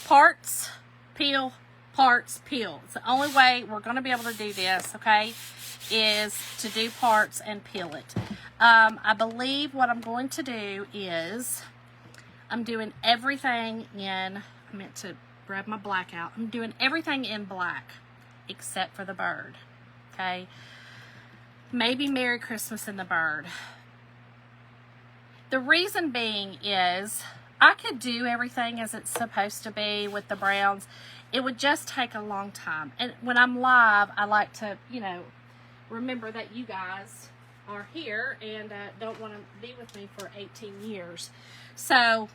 parts, peel, parts, peel. It's the only way we're going to be able to do this, okay, is to do parts and peel it. I believe what I'm going to do is I'm doing everything in, I meant to grab my black out. I'm doing everything in black except for the bird, okay? Maybe Merry Christmas and the bird. The reason being is I could do everything as it's supposed to be with the browns. It would just take a long time. And when I'm live, I like to, you know, remember that you guys are here and don't want to be with me for 18 years. So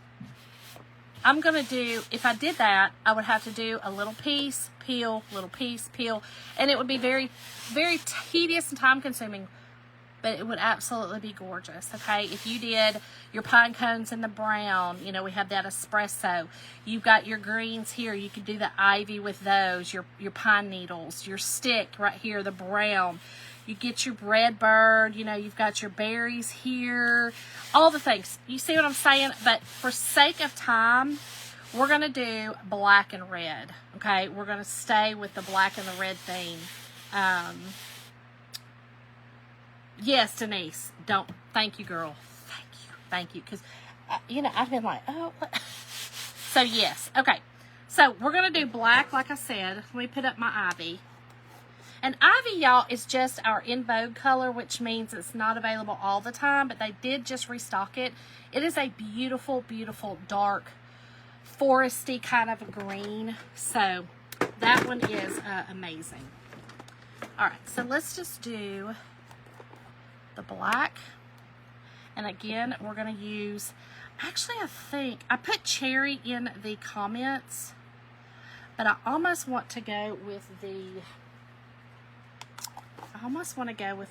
I'm going to do, if I did that, I would have to do a little piece, peel, little piece, peel. And it would be very, very tedious and time consuming, but it would absolutely be gorgeous, okay? If you did your pine cones in the brown, you know, we have that espresso. You've got your greens here. You could do the ivy with those, your pine needles, your stick right here, the brown, You get your red bird, you know, you've got your berries here, all the things. You see what I'm saying? But for sake of time, we're going to do black and red, okay? We're going to stay with the black and the red theme. Yes, Denise, thank you, girl. Thank you. Because, you know, I've been like, oh. So, yes. Okay. So, we're going to do black, like I said. Let me put up my ivy. And ivy, y'all, is just our in vogue color, which means it's not available all the time, but they did just restock it. It is a beautiful, beautiful, dark, foresty kind of a green. So that one is amazing. All right, so let's just do the black. And again, we're going to use, actually, I think, I put cherry in the comments, but I almost want to go with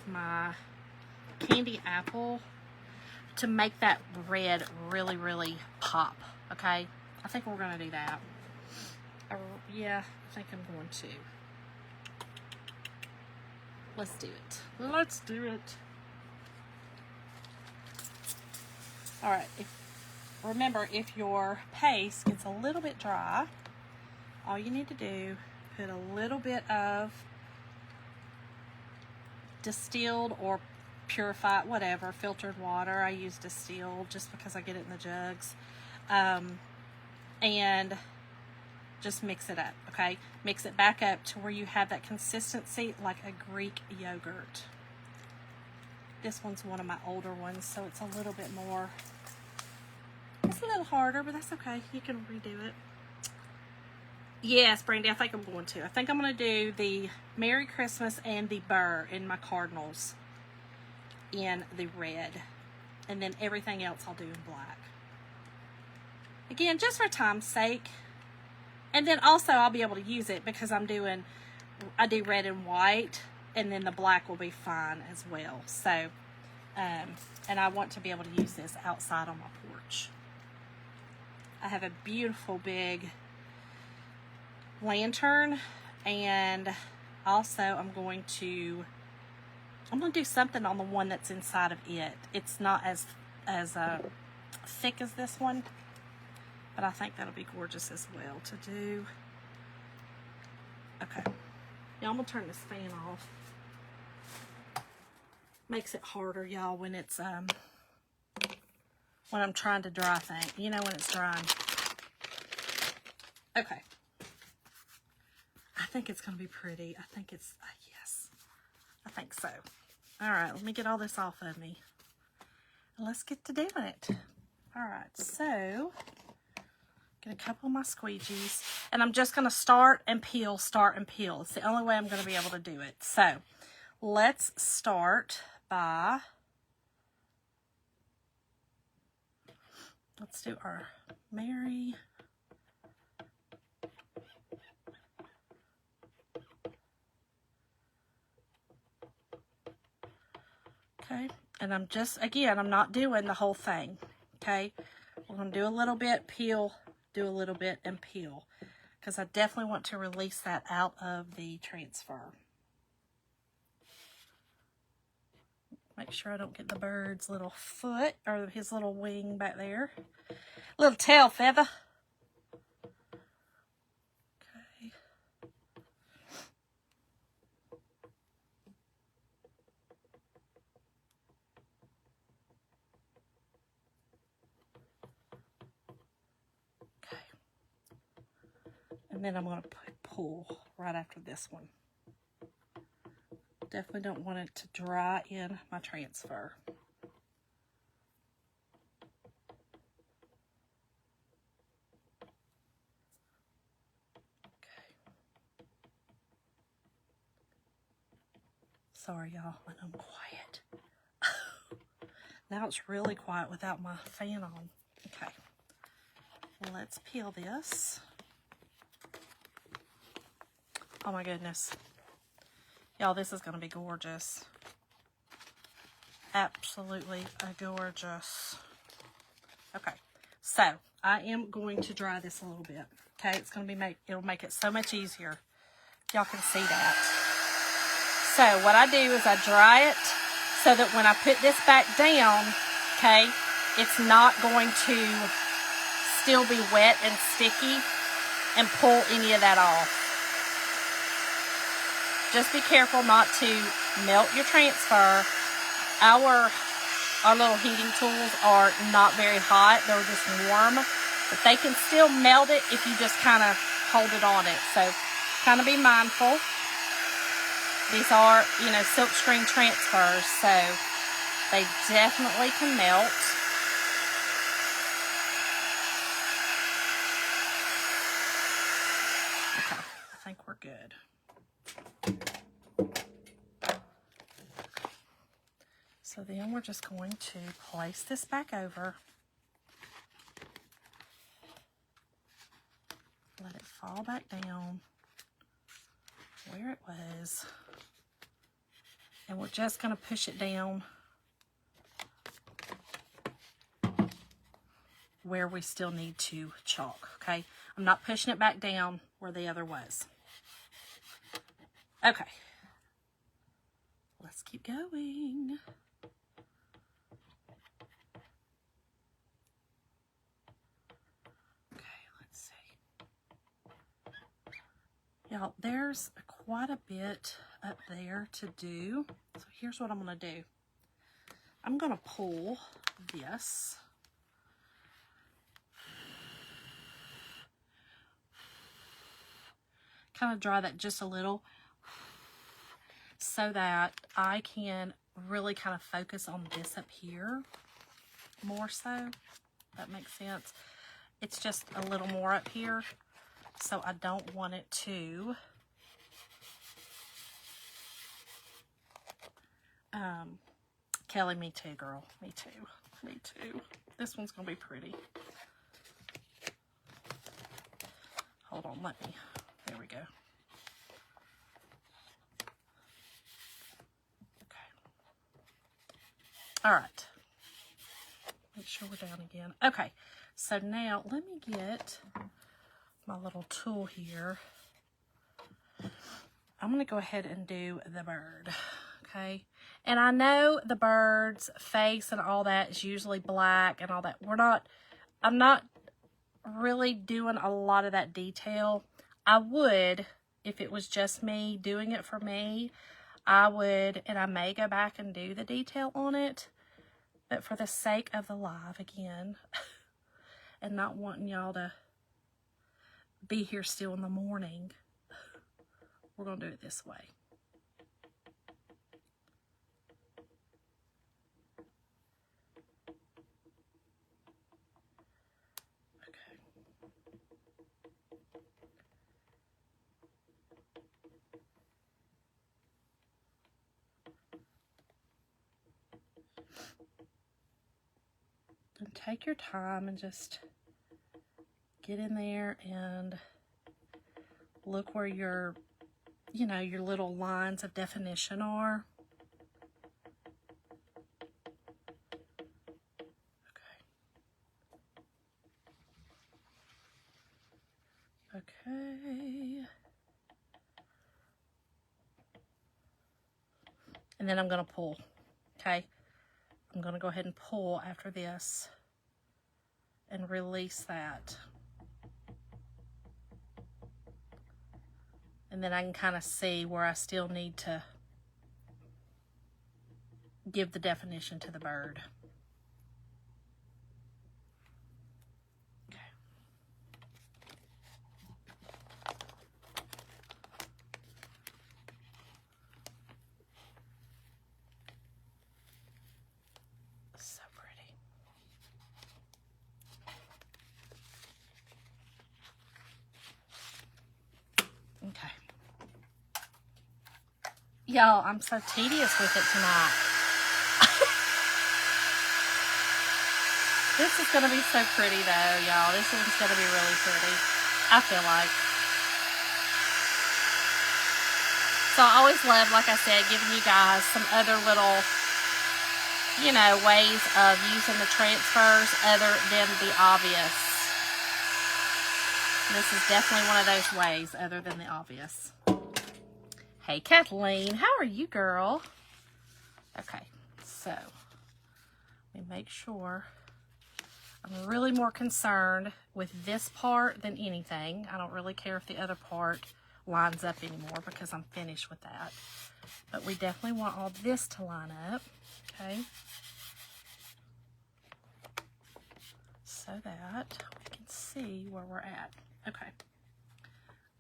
my candy apple to make that red really, really pop, okay? I think we're going to do that. Yeah, I think I'm going to. Let's do it. Let's do it. All right. Remember, if your paste gets a little bit dry, all you need to do, put a little bit of distilled or purified, whatever, filtered water. I use distilled just because I get it in the jugs. And just mix it up, okay? Mix it back up to where you have that consistency like a Greek yogurt. This one's one of my older ones, so it's a little bit more, it's a little harder, but that's okay. You can redo it. Yes, Brandy, I think I'm going to. I think I'm going to do the Merry Christmas and the burr in my cardinals in the red. And then everything else I'll do in black. Again, just for time's sake. And then also I'll be able to use it because I do red and white. And then the black will be fine as well. So, and I want to be able to use this outside on my porch. I have a beautiful big lantern, and also I'm going to do something on the one that's inside of it. It's not as thick as this one, but I think that'll be gorgeous as well to do. Okay, now I'm gonna turn this fan off. Makes it harder, y'all, when it's when I'm trying to dry things, you know, when it's drying. Okay. I think it's going to be pretty. I think it's, yes, I think so. All right, let me get all this off of me. And let's get to doing it. All right, so get a couple of my squeegees. And I'm just going to start and peel. It's the only way I'm going to be able to do it. So let's start by, let's do our Merry. Okay, and I'm just, again, I'm not doing the whole thing, okay? We're going to do a little bit, peel, do a little bit, and peel, because I definitely want to release that out of the transfer. Make sure I don't get the bird's little foot, or his little wing back there. Little tail feather. Okay. And then I'm going to pull right after this one. Definitely don't want it to dry in my transfer. Okay. Sorry, y'all, when I'm quiet. Now it's really quiet without my fan on. Okay. Let's peel this. Oh my goodness. Y'all, this is going to be gorgeous. Absolutely gorgeous. Okay. So, I am going to dry this a little bit. Okay, it's going to be it'll make it so much easier. Y'all can see that. So what I do is I dry it so that when I put this back down, okay, it's not going to still be wet and sticky and pull any of that off. Just be careful not to melt your transfer. Our little heating tools are not very hot. They're just warm, but they can still melt it if you just kind of hold it on it. So kind of be mindful. These are, you know, silkscreen transfers, so they definitely can melt. Okay, I think we're good. So then we're just going to place this back over. Let it fall back down where it was. And we're just going to push it down where we still need to chalk, okay? I'm not pushing it back down where the other was. Okay. Let's keep going. Y'all, there's quite a bit up there to do. So here's what I'm going to do. I'm going to pull this. Kind of dry that just a little so that I can really kind of focus on this up here more so. That makes sense. It's just a little more up here. So I don't want it to Kelly, me too, girl. Me too. Me too. This one's gonna be pretty. Hold on, let me. There we go. Okay. All right. Make sure we're down again. Okay. So now let me get my little tool here. I'm going to go ahead and do the bird, okay? And I know the bird's face and all that is usually black and all that. I'm not really doing a lot of that detail. I would, if it was just me doing it for me, I would, and I may go back and do the detail on it, but for the sake of the live again, and not wanting y'all to be here still in the morning, we're going to do it this way. Okay. Then take your time and just get in there and look where your, you know, your little lines of definition are. Okay. And then I'm going to pull, okay? I'm going to go ahead and pull after this and release that. And then I can kind of see where I still need to give the definition to the bird. Okay. So pretty. Okay. Y'all, I'm so tedious with it tonight. This is going to be so pretty though, y'all. This one's going to be really pretty, I feel like. So I always love, like I said, giving you guys some other little, you know, ways of using the transfers other than the obvious. This is definitely one of those ways other than the obvious. Hey, Kathleen, how are you, girl? Okay, so let me make sure. I'm really more concerned with this part than anything. I don't really care if the other part lines up anymore because I'm finished with that. But we definitely want all this to line up, okay? So that we can see where we're at. Okay.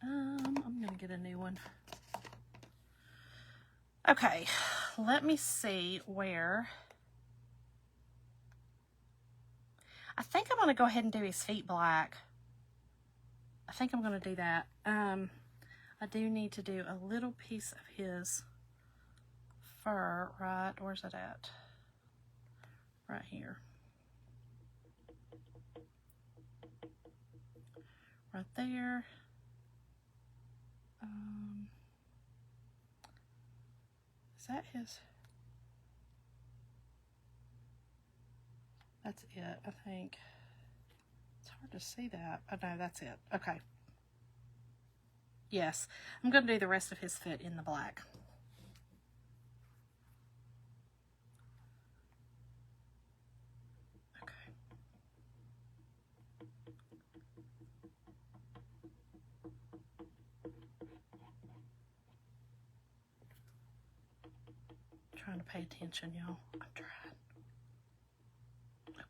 I'm gonna get a new one. Okay, let me see where. I think I'm gonna go ahead and do his feet black. I think I'm gonna do that. I do need to do a little piece of his fur, right? Where's it at? Right here. Right there. Is that his? That's it, I think. It's hard to see that. Oh no, that's it. Okay. Yes, I'm going to do the rest of his foot in the black. Okay. Trying to pay attention, y'all. I'm trying. Okay.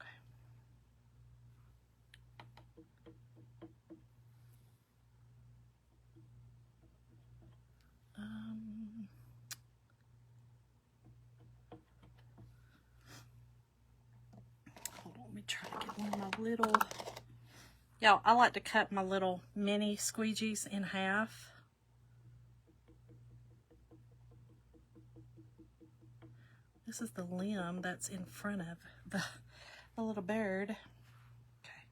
Hold on, let me try to get one of my little. Y'all, I like to cut my little mini squeegees in half. This is the limb that's in front of the little bird. Okay.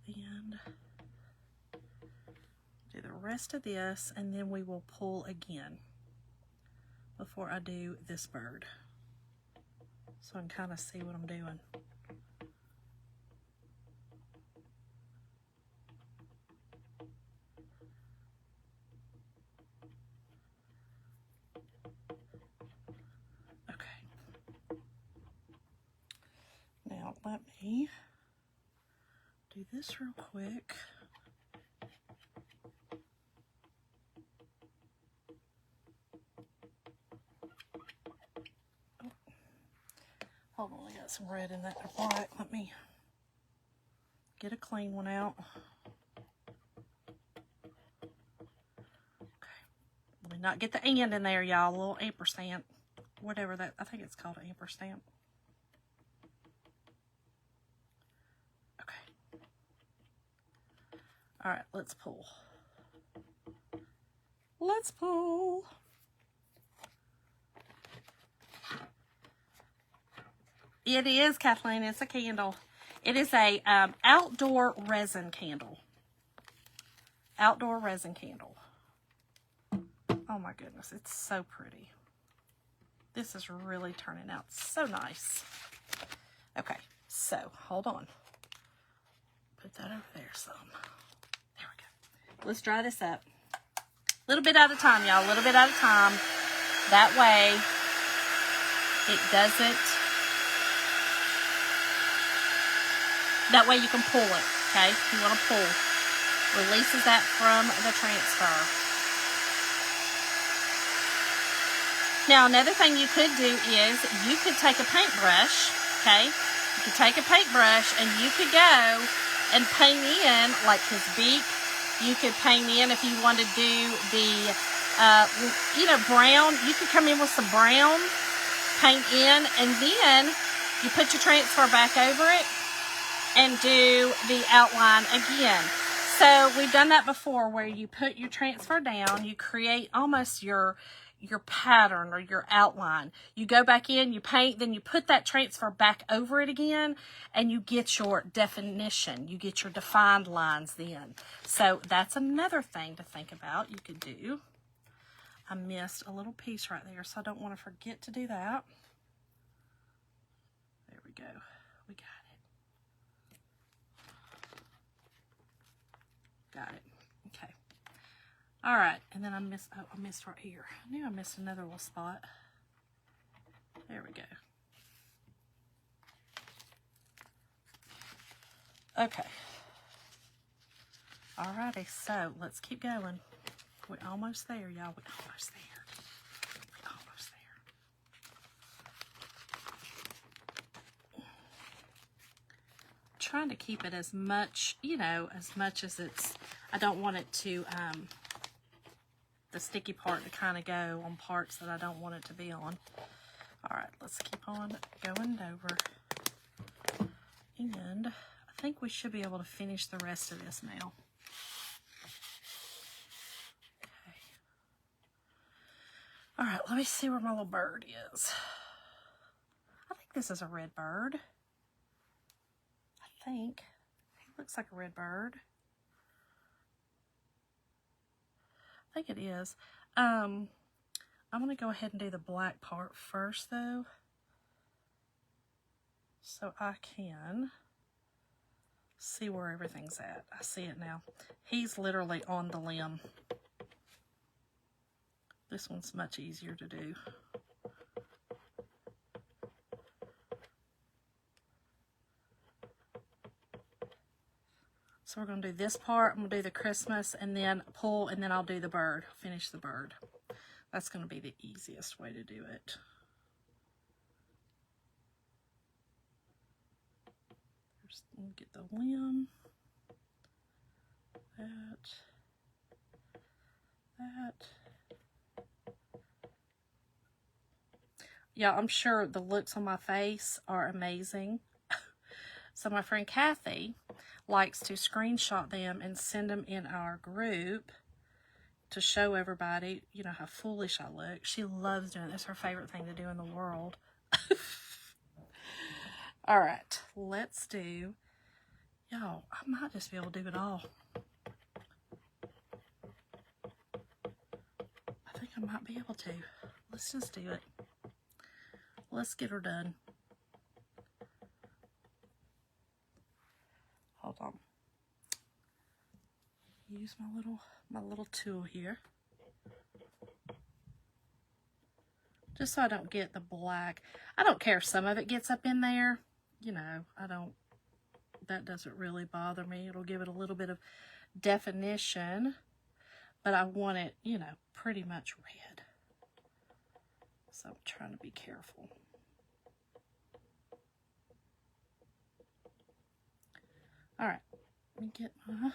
And do the rest of this, and then we will pull again before I do this bird. So I can kind of see what I'm doing. Now let me do this real quick. Oh. Hold on, I got some red in that black. Let me get a clean one out. Okay. Let me not get the and in there, y'all. A little ampersand. Whatever that, I think it's called an ampersand. All right, let's pull. Let's pull. It is, Kathleen, it's a candle. It is a outdoor resin candle. Outdoor resin candle. Oh my goodness, it's so pretty. This is really turning out so nice. Okay, so hold on. Put that over there some. There we go. Let's dry this up. A little bit at a time, y'all. A little bit at a time. That way it doesn't. That way you can pull it, okay? You want to pull. Releases that from the transfer. Now, another thing you could do is you could take a paintbrush, okay? You could take a paintbrush and you could go and paint in, like his beak. You could paint in if you want to do the, brown. You could come in with some brown, paint in, and then you put your transfer back over it and do the outline again. So we've done that before where you put your transfer down, you create almost your pattern or your outline. You go back in, you paint, then you put that transfer back over it again, and you get your definition. You get your defined lines then. So that's another thing to think about you could do. I missed a little piece right there, so I don't want to forget to do that. There we go. We got it. Got it. Okay. All right, and then I missed right here. I knew I missed another little spot. There we go. Okay. Alrighty, so let's keep going. We're almost there, y'all. We're almost there. We're almost there. Trying to keep it as much, you know, as much as it's, I don't want it to, the sticky part to kind of go on parts that I don't want it to be on. Alright, let's keep on going over. And I think we should be able to finish the rest of this now. Okay. Alright, let me see where my little bird is. I think this is a red bird. I think. He looks like a red bird. I think it is. I'm going to go ahead and do the black part first, though, so I can see where everything's at. I see it now. He's literally on the limb. This one's much easier to do. So we're going to do this part. I'm going to do the Christmas and then pull, and then I'll do the bird. Finish the bird. That's going to be the easiest way to do it. First, we'll get the limb. That. Yeah, I'm sure the looks on my face are amazing. So my friend Kathy likes to screenshot them and send them in our group to show everybody, you know, how foolish I look. She loves doing it. It's her favorite thing to do in the world. All right, let's do, y'all, I might just be able to do it all. I think I might be able to. Let's just do it. Let's get her done. Hold on. Use my little tool here. Just so I don't get the black. I don't care if some of it gets up in there. You know, that doesn't really bother me. It'll give it a little bit of definition. But I want it, you know, pretty much red. So I'm trying to be careful. All right, let me get my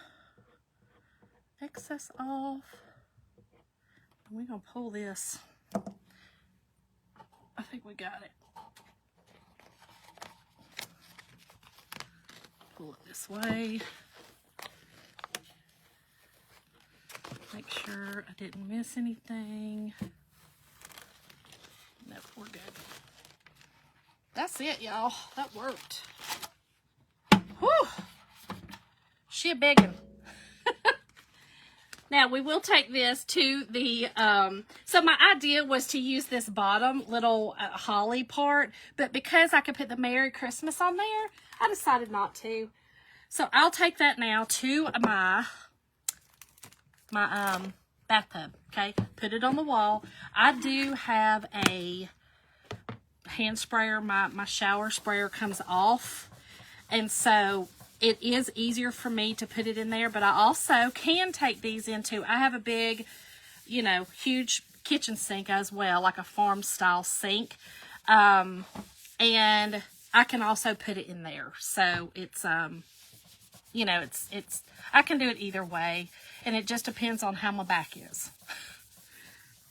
excess off. And we're going to pull this. I think we got it. Pull it this way. Make sure I didn't miss anything. Nope, we're good. That's it, y'all. That worked. Whew. She a biggin'. Now, we will take this to the, so my idea was to use this bottom little holly part, but because I could put the Merry Christmas on there, I decided not to. So I'll take that now to my bathtub, okay? Put it on the wall. I do have a hand sprayer. My shower sprayer comes off, and so it is easier for me to put it in there, but I also can take these into, I have a big, you know, huge kitchen sink as well, like a farm style sink. And I can also put it in there. So it's, you know, it's, I can do it either way. And it just depends on how my back is.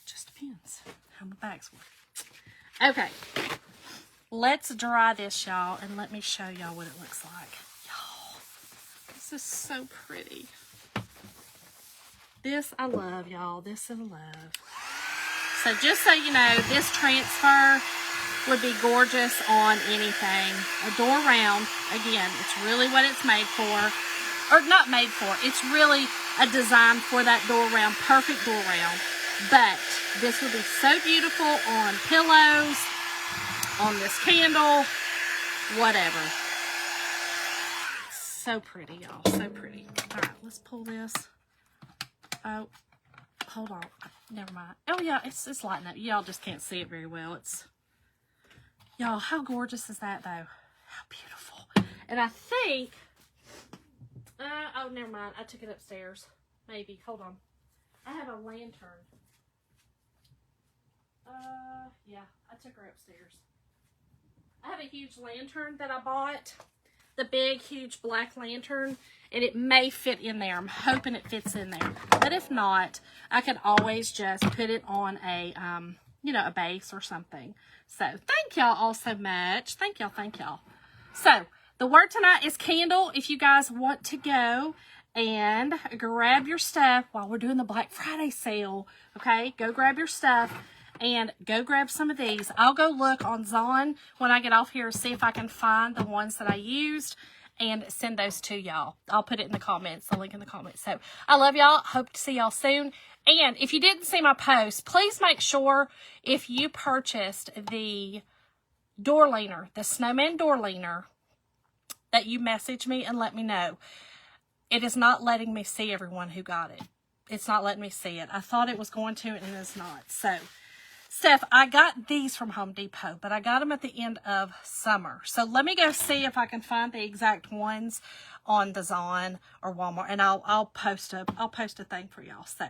Just depends how my back's working. Okay. Let's dry this, y'all, and let me show y'all what it looks like. This is so pretty. This I love, y'all. This is love. So just so you know, this transfer would be gorgeous on anything. A door round, again, it's really what it's made for. Or not made for. It's really a design for that door round. Perfect door round. But this would be so beautiful on pillows, on this candle, whatever. So pretty, y'all. So pretty. All right, let's pull this. Oh, hold on. Never mind. Oh, yeah, it's lighting up. Y'all just can't see it very well. Y'all, how gorgeous is that, though? How beautiful. And I think, oh, never mind. I took it upstairs. Maybe. Hold on. I have a lantern. Yeah, I took her upstairs. I have a huge lantern that I bought. The big, huge black lantern. And it may fit in there. I'm hoping it fits in there. But if not, I can always just put it on a, you know, a base or something. So, thank y'all all so much. Thank y'all, thank y'all. So, the word tonight is candle. If you guys want to go and grab your stuff while we're doing the Black Friday sale, okay? Go grab your stuff and go grab some of these. I'll go look on Zon when I get off here, see if I can find the ones that I used and send those to y'all. I'll put it in the comments, the link in the comments. So, I love y'all. Hope to see y'all soon. And if you didn't see my post, please make sure if you purchased the door leaner, the snowman door leaner, that you message me and let me know. It is not letting me see everyone who got it. It's not letting me see it. I thought it was going to, and it's not. So, Steph, I got these from Home Depot, but I got them at the end of summer. So let me go see if I can find the exact ones on the Zon or Walmart, and I'll post a thing for y'all. So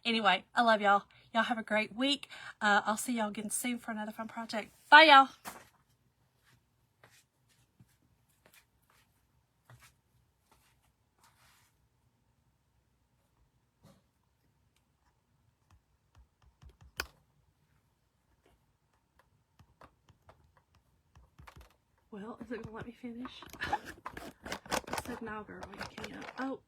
anyway, I love y'all. Y'all have a great week. I'll see y'all again soon for another fun project. Bye, y'all. Well, is it going to let me finish? It said, no, girl, you can't. Oh.